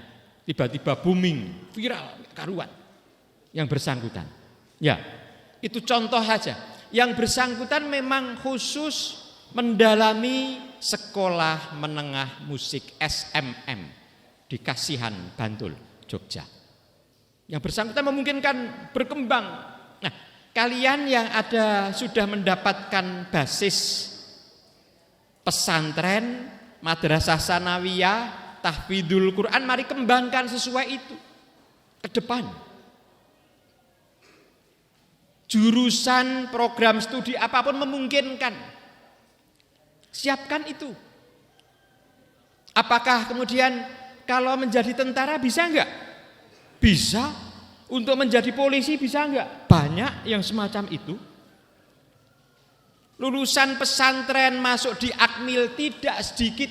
Tiba-tiba booming, viral, karuan. Yang bersangkutan. Ya, itu contoh saja. Yang bersangkutan memang khusus mendalami sekolah menengah musik SMM di Kasihan, Bantul, Jogja. Yang bersangkutan memungkinkan berkembang. Nah, kalian yang sudah mendapatkan basis pesantren, madrasah sanawiyah, tahfidzul Quran, mari kembangkan sesuai itu ke depan. Jurusan, program studi apapun memungkinkan. Siapkan itu. Apakah kemudian kalau menjadi tentara bisa enggak? Bisa. Untuk menjadi polisi bisa enggak? Banyak yang semacam itu. Lulusan pesantren masuk di Akmil tidak sedikit.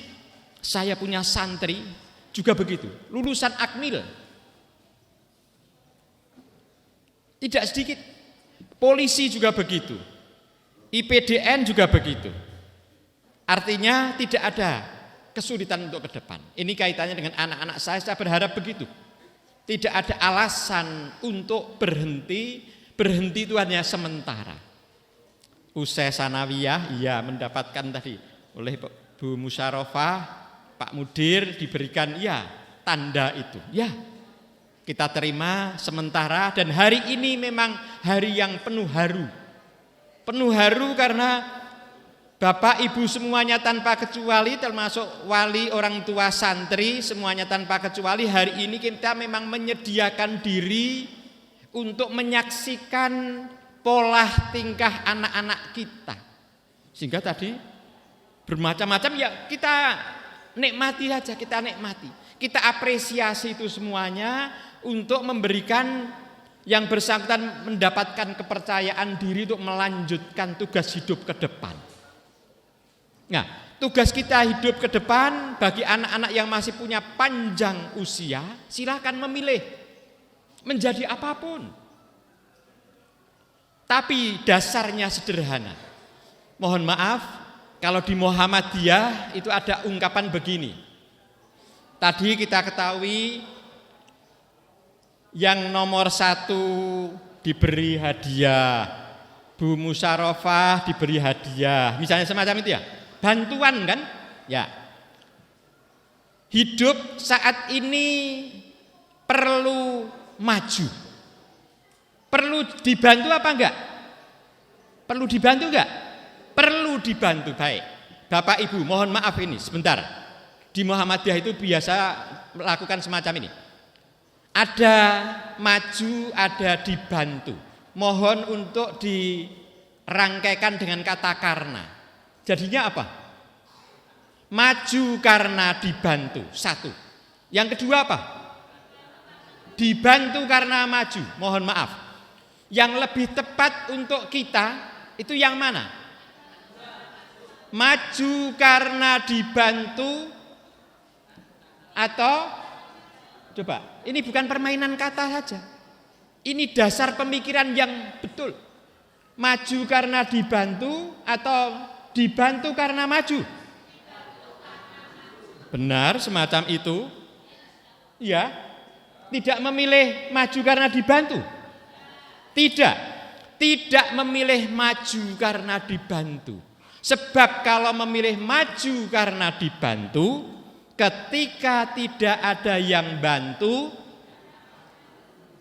Saya punya santri juga begitu. Lulusan Akmil. Tidak sedikit. Polisi juga begitu. IPDN juga begitu. Artinya tidak ada kesulitan untuk ke depan. Ini kaitannya dengan anak-anak saya berharap begitu. Tidak ada alasan untuk berhenti. Berhenti itu hanya sementara. Usai sanawiyah, ya mendapatkan tadi oleh Bu Musyarofah, Pak Mudir diberikan ya tanda itu. Ya, kita terima sementara dan hari ini memang hari yang penuh haru. Penuh haru karena Bapak Ibu semuanya tanpa kecuali, termasuk wali orang tua santri semuanya tanpa kecuali, hari ini kita memang menyediakan diri untuk menyaksikan pola tingkah anak-anak kita. Sehingga tadi bermacam-macam ya kita nikmati saja, kita nikmati. Kita apresiasi itu semuanya untuk memberikan yang bersangkutan mendapatkan kepercayaan diri untuk melanjutkan tugas hidup ke depan. Nah, tugas kita hidup ke depan bagi anak-anak yang masih punya panjang usia, silakan memilih menjadi apapun. Tapi dasarnya sederhana. Mohon maaf, kalau di Muhammadiyah itu ada ungkapan begini. Tadi kita ketahui yang nomor 1 diberi hadiah, Bu Musyarofah diberi hadiah, misalnya semacam itu ya. Bantuan kan? Ya. Hidup saat ini perlu maju. Perlu dibantu apa enggak? Perlu dibantu enggak? Perlu dibantu, baik. Bapak Ibu, mohon maaf ini sebentar. Di Muhammadiyah itu biasa melakukan semacam ini. Ada maju, ada dibantu. Mohon untuk dirangkaikan dengan kata karena. Jadinya apa? Maju karena dibantu, 1. Yang kedua apa? Dibantu karena maju, mohon maaf. Yang lebih tepat untuk kita itu yang mana? Maju karena dibantu atau coba, ini bukan permainan kata saja. Ini dasar pemikiran yang betul. Maju karena dibantu atau dibantu karena maju? Benar semacam itu. Ya, tidak memilih maju karena dibantu. Tidak memilih maju karena dibantu. Sebab kalau memilih maju karena dibantu, ketika tidak ada yang bantu,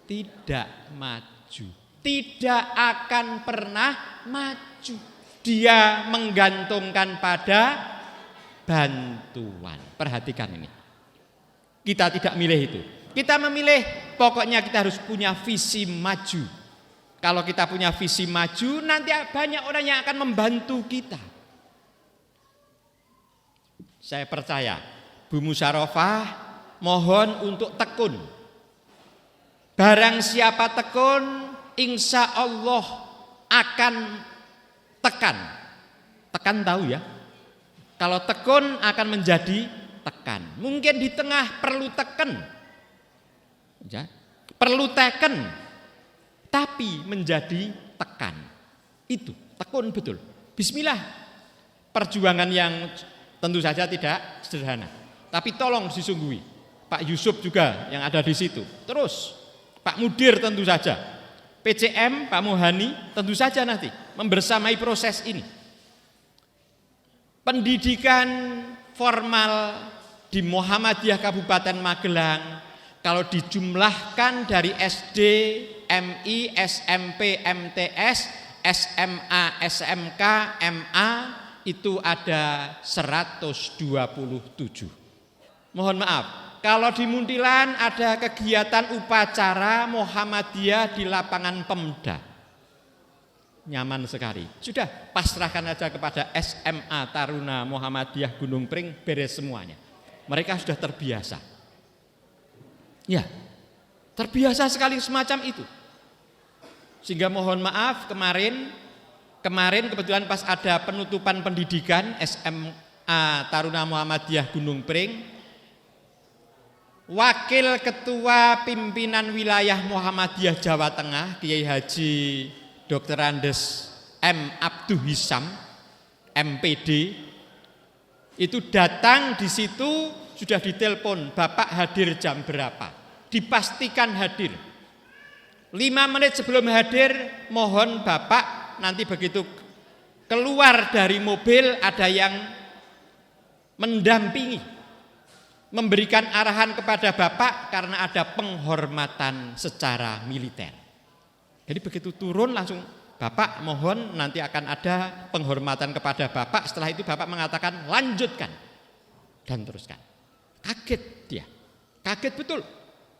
tidak maju. Tidak akan pernah maju. Dia menggantungkan pada bantuan. Perhatikan ini. Kita tidak milih itu. Kita memilih, pokoknya kita harus punya visi maju. Kalau kita punya visi maju, nanti banyak orang yang akan membantu kita. Saya percaya, Bu Musyarofah mohon untuk tekun. Barang siapa tekun, insya Allah akan tekan. Tekan tahu ya? Kalau tekun akan menjadi tekan. Mungkin di tengah perlu teken. Ya, perlu teken. Tapi menjadi tekan. Itu, tekun betul. Bismillah. Perjuangan yang tentu saja tidak sederhana. Tapi tolong disunggui. Pak Yusuf juga yang ada di situ. Terus Pak Mudir tentu saja. PCM, Pak Muhani tentu saja nanti membersamai proses ini. Pendidikan formal di Muhammadiyah Kabupaten Magelang kalau dijumlahkan dari SD, MI, SMP, MTS, SMA, SMK, MA itu ada 127. Mohon maaf, kalau di Muntilan ada kegiatan upacara Muhammadiyah di lapangan Pemda. Nyaman sekali. Sudah, pasrahkan aja kepada SMA Taruna Muhammadiyah Gunung Pring, beres semuanya. Mereka sudah terbiasa. Ya, terbiasa sekali semacam itu. Sehingga mohon maaf kemarin kebetulan pas ada penutupan pendidikan SMA Taruna Muhammadiyah Gunung Pring, Wakil Ketua Pimpinan Wilayah Muhammadiyah Jawa Tengah, Kiai Haji Dr. Andes M. Abduh Hisam, MPD, itu datang di situ sudah ditelepon, Bapak hadir jam berapa? Dipastikan hadir. 5 menit sebelum hadir, mohon Bapak nanti begitu keluar dari mobil ada yang mendampingi, memberikan arahan kepada Bapak karena ada penghormatan secara militer. Jadi begitu turun langsung, Bapak mohon nanti akan ada penghormatan kepada Bapak. Setelah itu Bapak mengatakan lanjutkan dan teruskan. Kaget dia, kaget betul.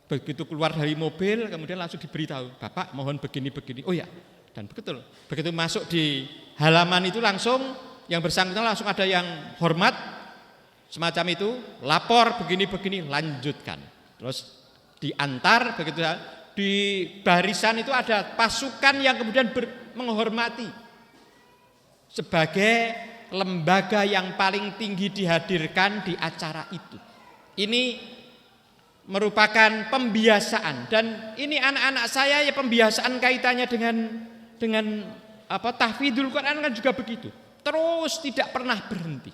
Begitu keluar dari mobil kemudian langsung diberitahu, Bapak mohon begini-begini. Oh ya, dan betul. Begitu masuk di halaman itu langsung yang bersangkutan langsung ada yang hormat semacam itu, lapor begini-begini, lanjutkan. Terus diantar begitu. Di barisan itu ada pasukan yang kemudian menghormati sebagai lembaga yang paling tinggi dihadirkan di acara itu. Ini merupakan pembiasaan, dan ini anak-anak saya ya pembiasaan kaitannya dengan tahfidzul Quran kan juga begitu. Terus tidak pernah berhenti.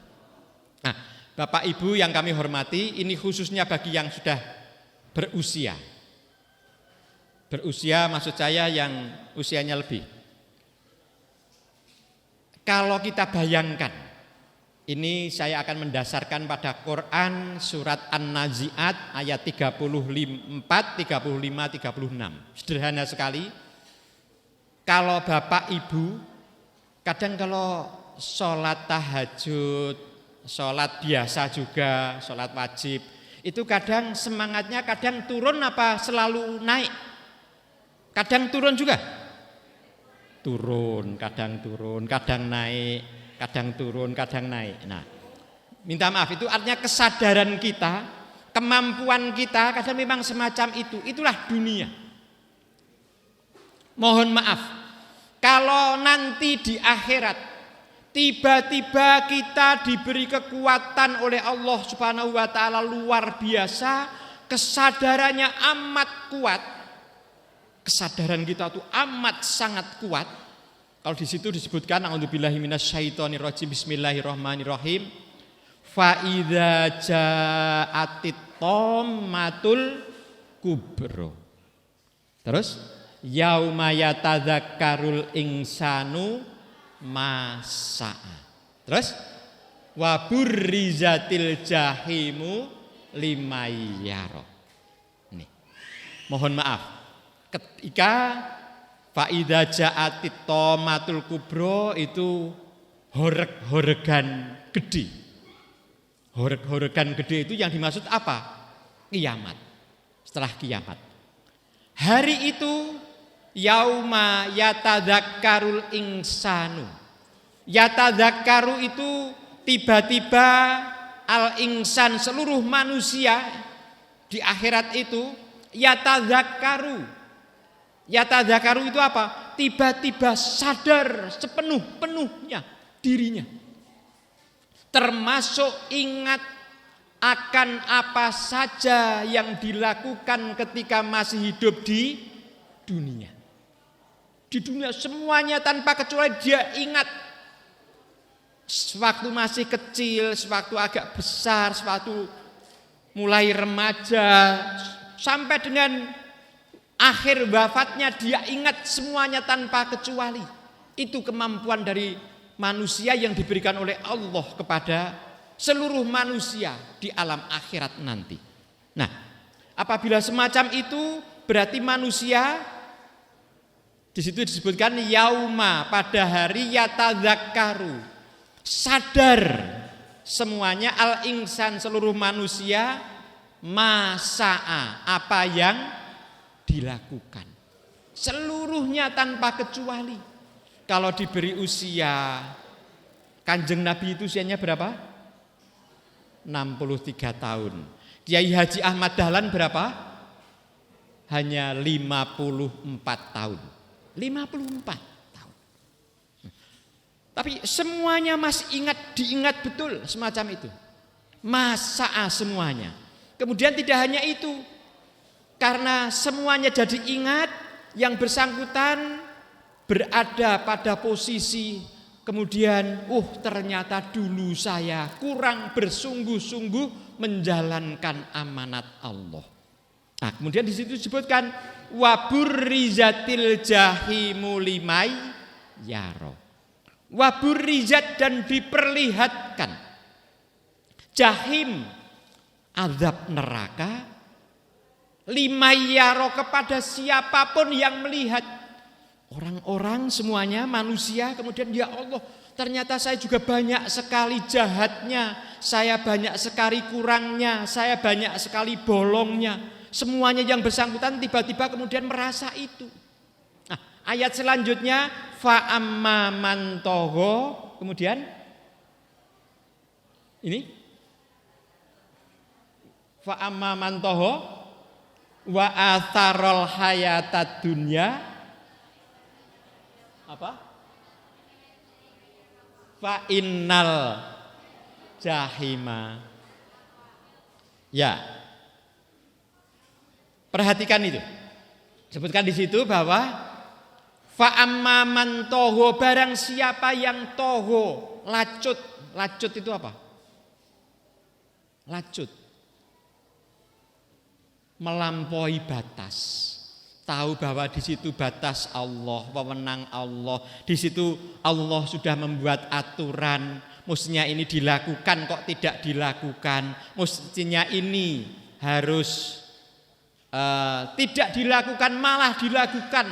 Nah, Bapak Ibu yang kami hormati, ini khususnya bagi yang sudah berusia. Berusia maksud saya yang usianya lebih. Kalau kita bayangkan, ini saya akan mendasarkan pada Quran surat An-Nazi'at ayat 34, 35, 36. Sederhana sekali. Kalau Bapak Ibu, kadang kalau sholat tahajud, sholat biasa juga, sholat wajib, itu kadang semangatnya kadang turun apa selalu naik? Kadang turun juga? Turun, kadang naik, kadang turun, kadang naik. Nah, minta maaf, itu artinya kesadaran kita, kemampuan kita kadang memang semacam itu. Itulah dunia. Mohon maaf, kalau nanti di akhirat tiba-tiba kita diberi kekuatan oleh Allah Subhanahu wa taala luar biasa, kesadarannya amat kuat. Kesadaran kita itu amat sangat kuat. Kalau di situ disebutkan a'udzubillahi minasyaitonirrajim, bismillahirrahmanirrahim. Fa idza ja'atit tammatul kubro. Terus yauma yatadzakkarul insanu ma sa'a. Terus wa burrizatil jahimu liman yara. Nih. Mohon maaf. Ketika faida ja'atit tomatul kubro itu horeg-horegan gede. Horeg-horegan gede itu yang dimaksud apa? Kiamat. Setelah kiamat. Hari itu yauma yatadzakkarul insanu. Yatadzakkaru itu tiba-tiba al-insan seluruh manusia di akhirat itu yatadzakkaru. Yatadzakaru itu apa? Tiba-tiba sadar sepenuh-penuhnya dirinya. Termasuk ingat akan apa saja yang dilakukan ketika masih hidup di dunia. Di dunia semuanya tanpa kecuali dia ingat. Sewaktu masih kecil, sewaktu agak besar, sewaktu mulai remaja, sampai dengan akhir wafatnya dia ingat semuanya tanpa kecuali. Itu kemampuan dari manusia yang diberikan oleh Allah kepada seluruh manusia di alam akhirat nanti. Nah, apabila semacam itu berarti manusia di situ disebutkan yauma, pada hari yatadzakkaru, sadar semuanya al-insan seluruh manusia masa'a, apa yang dilakukan seluruhnya tanpa kecuali. Kalau diberi usia, Kanjeng Nabi itu usianya berapa? 63 tahun. Kiai Haji Ahmad Dahlan berapa? Hanya 54 tahun. 54 tahun. Tapi semuanya masih diingat betul semacam itu. Masa'a semuanya. Kemudian tidak hanya itu, karena semuanya jadi ingat, yang bersangkutan berada pada posisi kemudian ternyata dulu saya kurang bersungguh-sungguh menjalankan amanat Allah. Nah, kemudian di situ disebutkan waburrizatil jahimu liman yara. Waburrizat, dan diperlihatkan jahim, azab neraka, limayaro, kepada siapapun yang melihat. Orang-orang semuanya manusia, kemudian ya Allah, ternyata saya juga banyak sekali jahatnya, saya banyak sekali kurangnya, saya banyak sekali bolongnya. Semuanya yang bersangkutan tiba-tiba kemudian merasa itu. Nah, ayat selanjutnya fa amma man tagha, kemudian ini fa amma man tagha wa atharul hayatad dunya apa? fa innal jahima. Ya. Perhatikan itu. Sebutkan di situ bahwa fa amma man toho, barang siapa yang toho, lacut. Lacut itu apa? Lacut. Melampaui batas. Tahu bahwa di situ batas Allah, wewenang Allah. Di situ Allah sudah membuat aturan. Mestinya ini dilakukan kok tidak dilakukan. Mestinya ini harus tidak dilakukan, malah dilakukan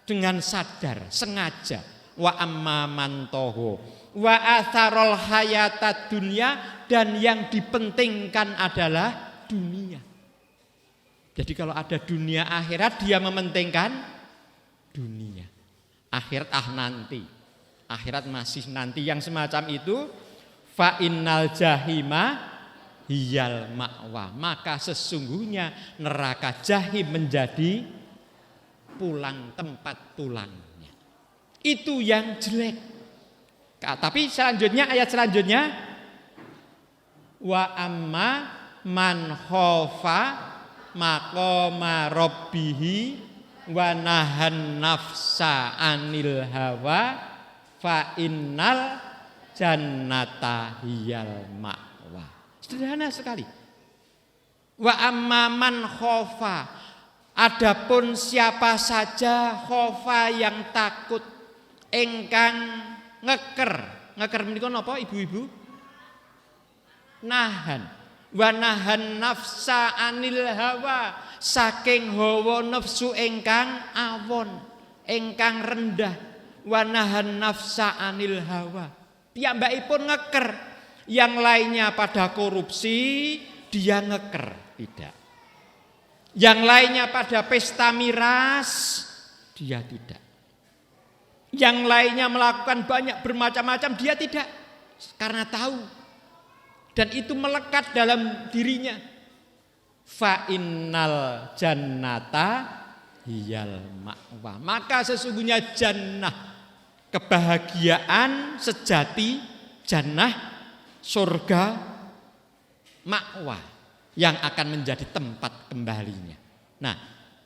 dengan sadar, sengaja. Wa amma man toho wa atharul hayatad dunya, dan yang dipentingkan adalah dunia. Jadi kalau ada dunia akhirat, dia mementingkan dunia. Akhirat nanti. Akhirat masih nanti. Yang semacam itu, fa innal jahima hiyal ma'wa, maka sesungguhnya neraka jahim menjadi pulang, tempat pulangnya. Itu yang jelek. Tapi selanjutnya, ayat selanjutnya, wa amma man khofa maqama rabbihi wa nahan nafsa anil hawa fa innal jannata hiyal ma'wa. Sederhana sekali. Wa amma man khofa, adapun siapa saja khofa yang takut, engkang ngeker. Ngeker menika napa ibu-ibu? Nahan. Wa nahan nafsa anil hawa, saking hawa nafsu engkang awon, engkang rendah. Wa nahan nafsa anil hawa. Piyambakipun ngeker. Yang lainnya pada korupsi, dia ngeker, tidak. Yang lainnya pada pesta miras, dia tidak. Yang lainnya melakukan banyak bermacam-macam, dia tidak. Karena tahu. Dan itu melekat dalam dirinya. Fa innal jannata hiyal ma'wa. Maka sesungguhnya jannah, kebahagiaan sejati, jannah, surga, ma'wa, yang akan menjadi tempat kembalinya. Nah,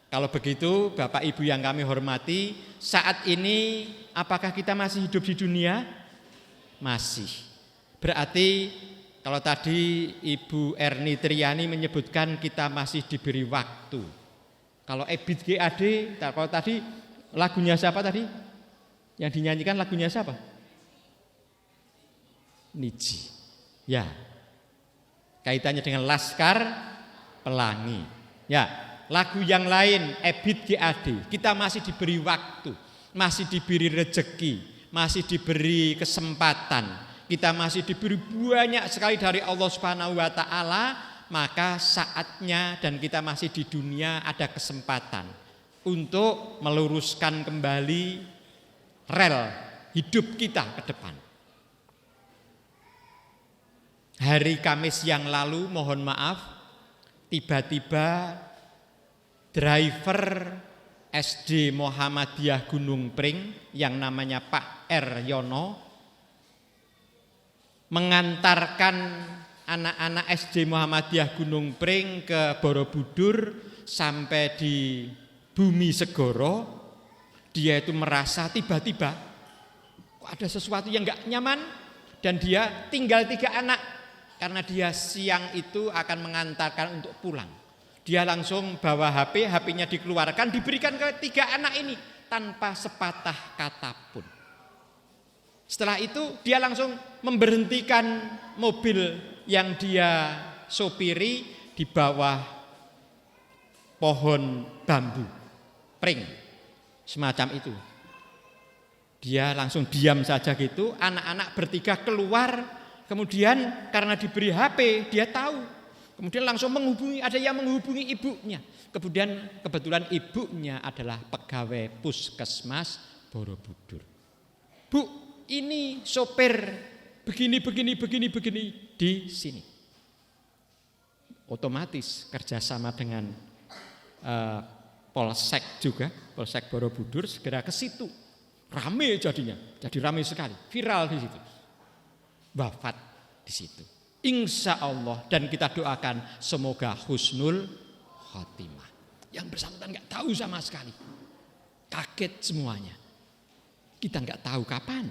kalau begitu Bapak Ibu yang kami hormati, saat ini apakah kita masih hidup di dunia? Masih. Berarti kalau tadi Ibu Erni Triani menyebutkan kita masih diberi waktu. Kalau Ebit GAD, kalau tadi lagunya siapa tadi? Yang dinyanyikan lagunya siapa? Niji. Ya, kaitannya dengan Laskar Pelangi. Ya, lagu yang lain Ebit GAD. Kita masih diberi waktu, masih diberi rezeki, masih diberi kesempatan. Kita masih diberi banyak sekali dari Allah Subhanahu wa taala, maka saatnya dan kita masih di dunia ada kesempatan untuk meluruskan kembali rel hidup kita ke depan. Hari Kamis yang lalu, mohon maaf, tiba-tiba driver SD Muhammadiyah Gunung Pring yang namanya Pak R. Yono mengantarkan anak-anak SD Muhammadiyah Gunung Pring ke Borobudur sampai di Bumi Segoro. Dia itu merasa tiba-tiba kok ada sesuatu yang gak nyaman, dan dia tinggal 3 anak. Karena dia siang itu akan mengantarkan untuk pulang. Dia langsung bawa HP-nya dikeluarkan, diberikan ke 3 anak ini tanpa sepatah kata pun. Setelah itu dia langsung memberhentikan mobil yang dia sopiri di bawah pohon bambu, pring, semacam itu. Dia langsung diam saja gitu, anak-anak bertiga keluar. Kemudian karena diberi HP, dia tahu. Kemudian langsung menghubungi, ada yang menghubungi ibunya. Kebetulan ibunya adalah pegawai puskesmas Borobudur. Bu, ini sopir begini di sini. Otomatis kerjasama dengan Polsek juga, Polsek Borobudur segera ke situ. Rame jadinya, jadi rame sekali, viral di situ. wafat di situ. Insya Allah, dan kita doakan semoga husnul khotimah. Yang bersangkutan nggak tahu sama sekali, kaget semuanya. Kita nggak tahu kapan.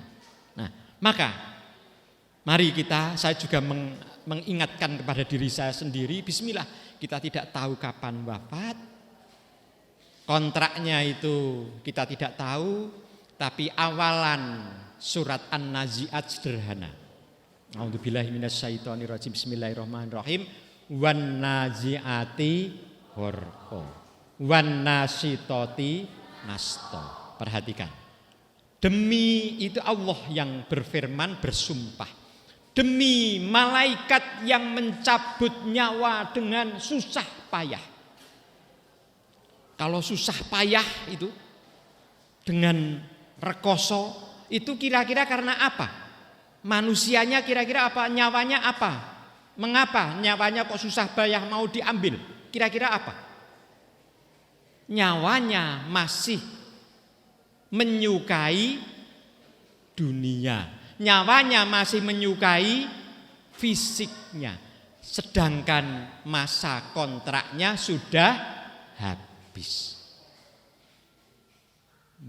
Nah, maka mari saya juga mengingatkan kepada diri saya sendiri, bismillah, kita tidak tahu kapan wafat. Kontraknya itu kita tidak tahu, tapi awalan surat An-Nazi'at sederhana. A'udzubillahi minasyaitonirrajim. Bismillahirrahmanirrahim. Wan nazi'ati ghurqa. Wan nasitoti nasto. Perhatikan. Demi itu Allah yang berfirman, bersumpah. Demi malaikat yang mencabut nyawa dengan susah payah. Kalau susah payah itu dengan rekoso itu kira-kira karena apa? Manusianya kira-kira apa? Nyawanya apa? Mengapa nyawanya kok susah payah mau diambil? Kira-kira apa? Nyawanya masih menyukai dunia. Nyawanya masih menyukai fisiknya. Sedangkan masa kontraknya sudah habis.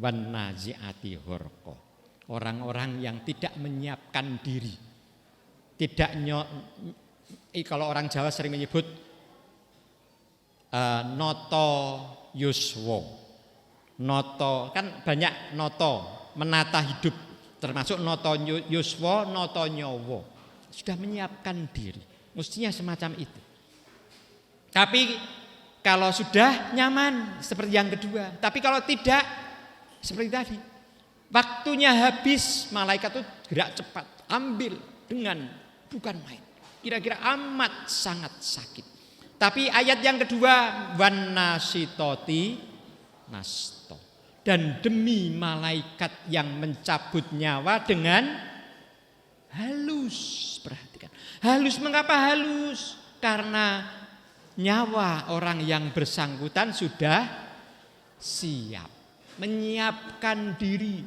Wan nazi'ati ghurqa. Orang-orang yang tidak menyiapkan diri. Kalau orang Jawa sering menyebut noto yuswo. Noto, kan banyak noto, menata hidup. Termasuk noto yuswo, noto nyowo. Sudah menyiapkan diri. Mestinya semacam itu. Tapi kalau sudah nyaman seperti yang kedua. Tapi kalau tidak, seperti tadi, waktunya habis, malaikat itu gerak cepat, ambil dengan bukan main. Kira-kira amat sangat sakit. Tapi ayat yang kedua, wan nasitoti nasto. Dan demi malaikat yang mencabut nyawa dengan halus. Perhatikan. Halus, mengapa halus? Karena nyawa orang yang bersangkutan sudah siap. Menyiapkan diri.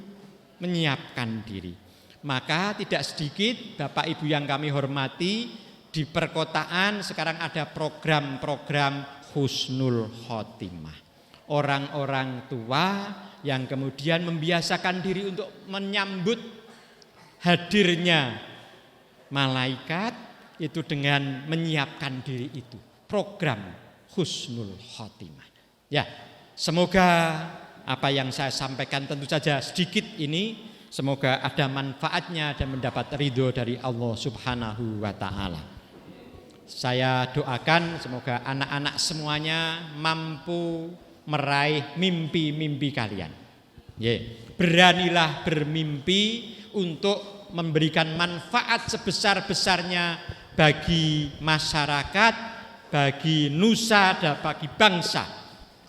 Maka tidak sedikit Bapak Ibu yang kami hormati, di perkotaan sekarang ada program-program husnul khotimah. Orang-orang tua yang kemudian membiasakan diri untuk menyambut hadirnya malaikat itu dengan menyiapkan diri itu. Program husnul khotimah. Ya, semoga apa yang saya sampaikan tentu saja sedikit ini, semoga ada manfaatnya dan mendapat ridho dari Allah Subhanahu wa ta'ala. Saya doakan semoga anak-anak semuanya mampu meraih mimpi-mimpi kalian. Beranilah bermimpi untuk memberikan manfaat sebesar-besarnya bagi masyarakat, bagi nusa dan bagi bangsa.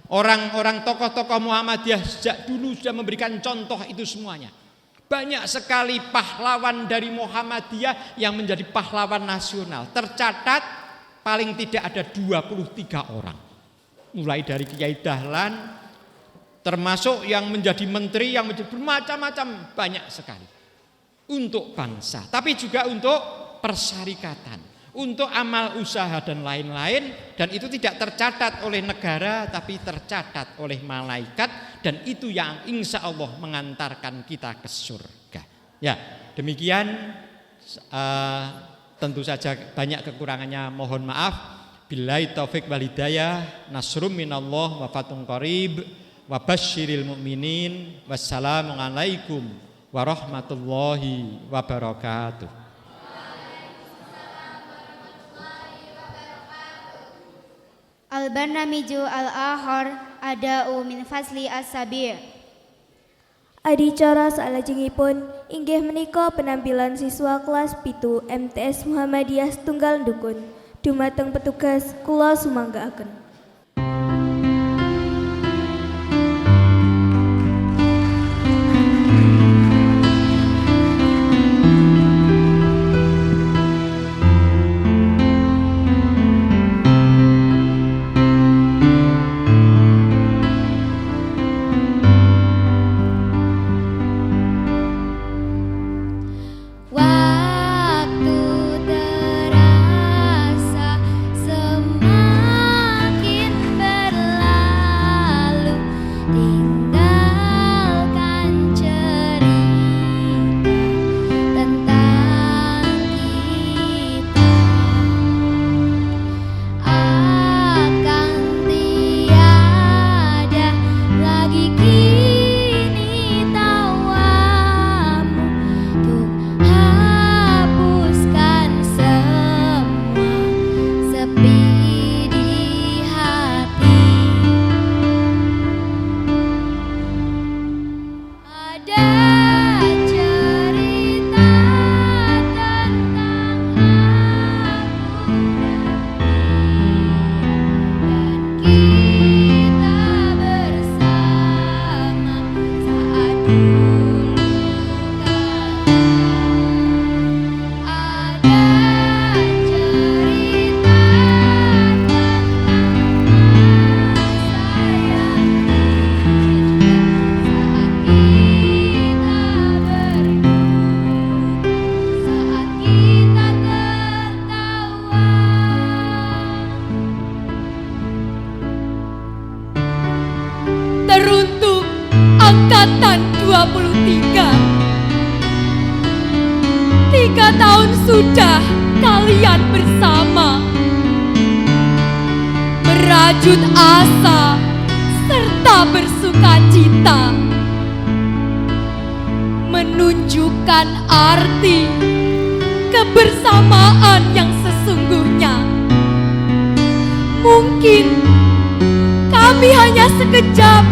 Orang-orang tokoh-tokoh Muhammadiyah sejak dulu sudah memberikan contoh itu semuanya. Banyak sekali pahlawan dari Muhammadiyah yang menjadi pahlawan nasional. Tercatat paling tidak ada 23 orang. Mulai dari Kiai Dahlan, termasuk yang menjadi menteri, yang menjadi bermacam-macam, banyak sekali. Untuk bangsa, tapi juga untuk persyarikatan, untuk amal usaha dan lain-lain. Dan itu tidak tercatat oleh negara, tapi tercatat oleh malaikat. Dan itu yang insya Allah mengantarkan kita ke surga. Ya, demikian. Tentu saja banyak kekurangannya, mohon maaf. Billahi taufik wal hidayah. Nasrum minallah wa fatun qarib. Wa basyiril mu'minin. Wassalamualaikum warahmatullahi wabarakatuh. Al-barnamiju al-akhar ada'u min fasli as-sabi'. Adicara salajengipun inggih menika penampilan siswa kelas 7 MTS Muhammadiyah Setunggal Dukun. Dumateng petugas kula sumanggaaken. Teruntuk angkatan 23. 3 tahun sudah kalian bersama, merajut asa serta bersukacita, menunjukkan arti kebersamaan yang sesungguhnya. Mungkin kami hanya sekejap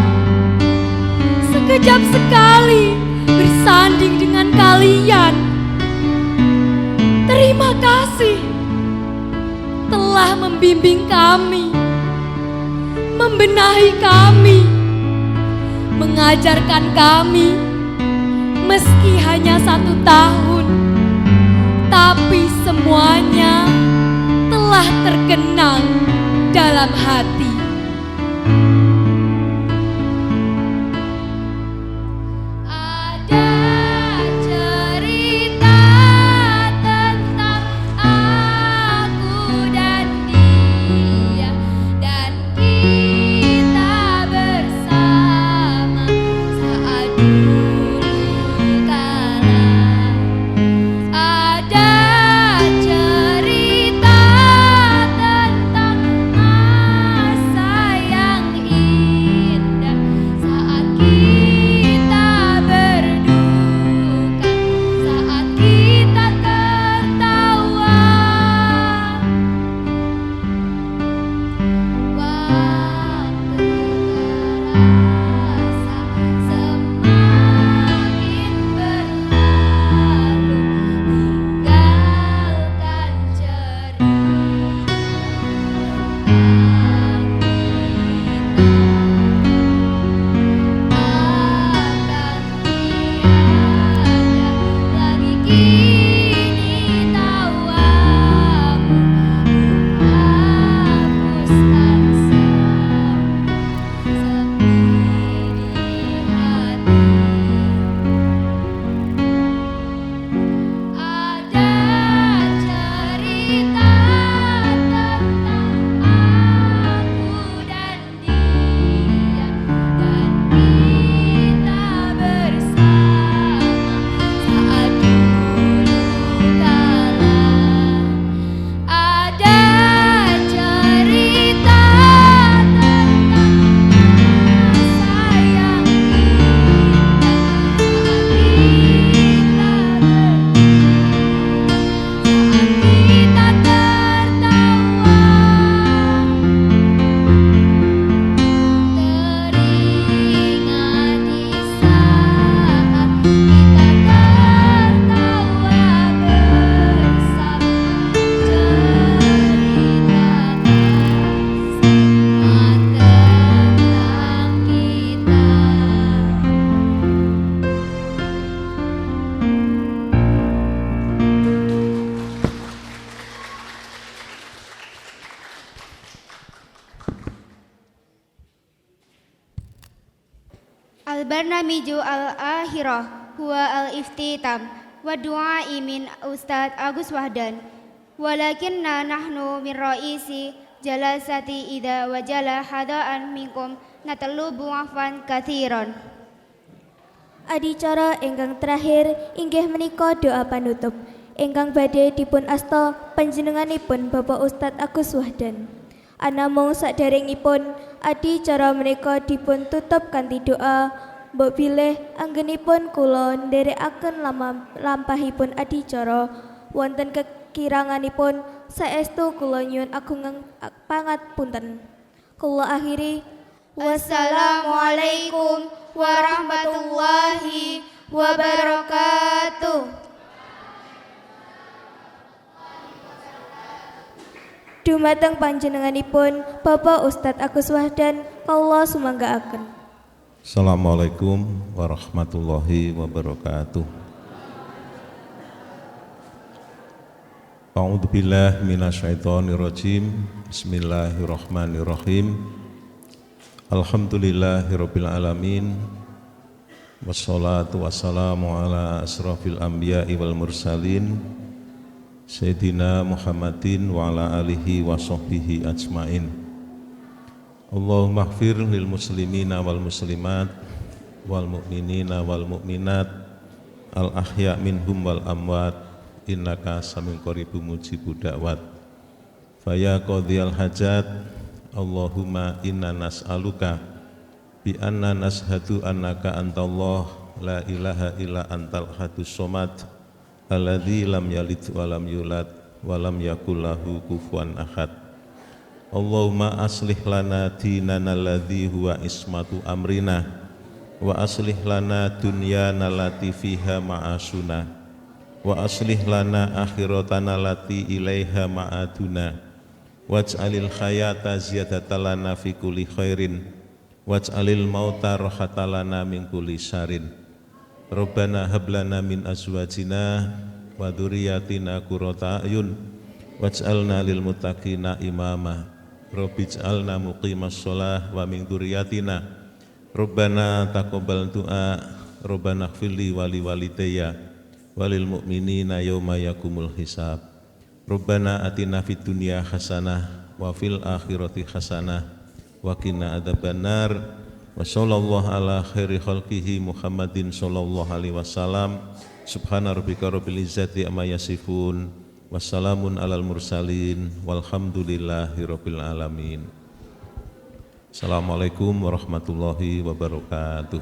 sekali bersanding dengan kalian. Terima kasih telah membimbing kami, membenahi kami, mengajarkan kami. Meski hanya 1 tahun, tapi semuanya telah terkenang dalam hati. Al-Barnamiju al-akhirah huwa al-iftitam wa du'ai min Ustadz Agus Wahdan. Walakinna nahnu min raisi jalasati idza wajala hadaan minkum natalubu afwan katsiran. Adicara ingkang terakhir inggih menika doa panutup ingkang badhe dipun asta panjenenganipun Bapak Ustadz Agus Wahdan. Anamung saderengipun adicara menika dipun tutup kanthi doa, mbok bilih anggenipun kula nderekaken lampahipun adicara wonten kekiranganipun saestu kula nyuwun agung pangapunten. Kula akhiri Wassalamualaikum warahmatullahi wabarakatuh. Dumateng panjenenganipun Bapak Ustadz Agus Wahdan kula sumanggaaken. Assalamualaikum warahmatullahi wabarakatuh. A'udzu billahi minasyaitonir rajim. Bismillahirrahmanirrahim. Alhamdulillahirabbil alamin. Wassalatu wassalamu ala asrofil anbiya'i wal mursalin Sayyidina Muhammadin wa ala alihi wa sahbihi ajmain. Allahumma ighfir lil muslimina wal muslimat wal mu'minina wal mu'minat al ahya minhum wal amwat innaka saming qaribum mujibud da'wat. Faya qadhiyal hajat Allahumma inna nas'aluka bi anna nashhadu annaka antallah la ilaha illa antal hadus somad alladzi lam yalid wa lam yulad wa lam yakul lahu kufuwan ahad. Allahumma aslih lana dinana alladzi huwa ismatu amrina wa aslih lana dunyana allati fiha ma'asuna wa aslih lana akhiratana allati ilaiha ma'aduna waj'alil hayata ziyadatan lana fi kulli khairin waj'alil mauta rahatan lana min kulli syarrin. Rabbana hablana min azwajina wa dzurriyyatina qurrata a'yun waj'alna lil muttaqina imama. Rabbij'alna muqimas shalah wa min dzurriyyatina. Rabbana taqabbal du'a. Rabbana ighfirli wa li walidayya wa lil mu'minina yauma yaqumul hisab. Rabbana atina fid dunya hasanah wa fil akhirati hasanah wa qina adzabannar. Wa sallallahu ala khairi khalqihi Muhammadin sallallahu alaihi wasallam. Subhana rabbika rabbil izzati amma yasifun. Wassalamun alal mursalin. Walhamdulillahi rabbil alamin. Assalamualaikum warahmatullahi wabarakatuh.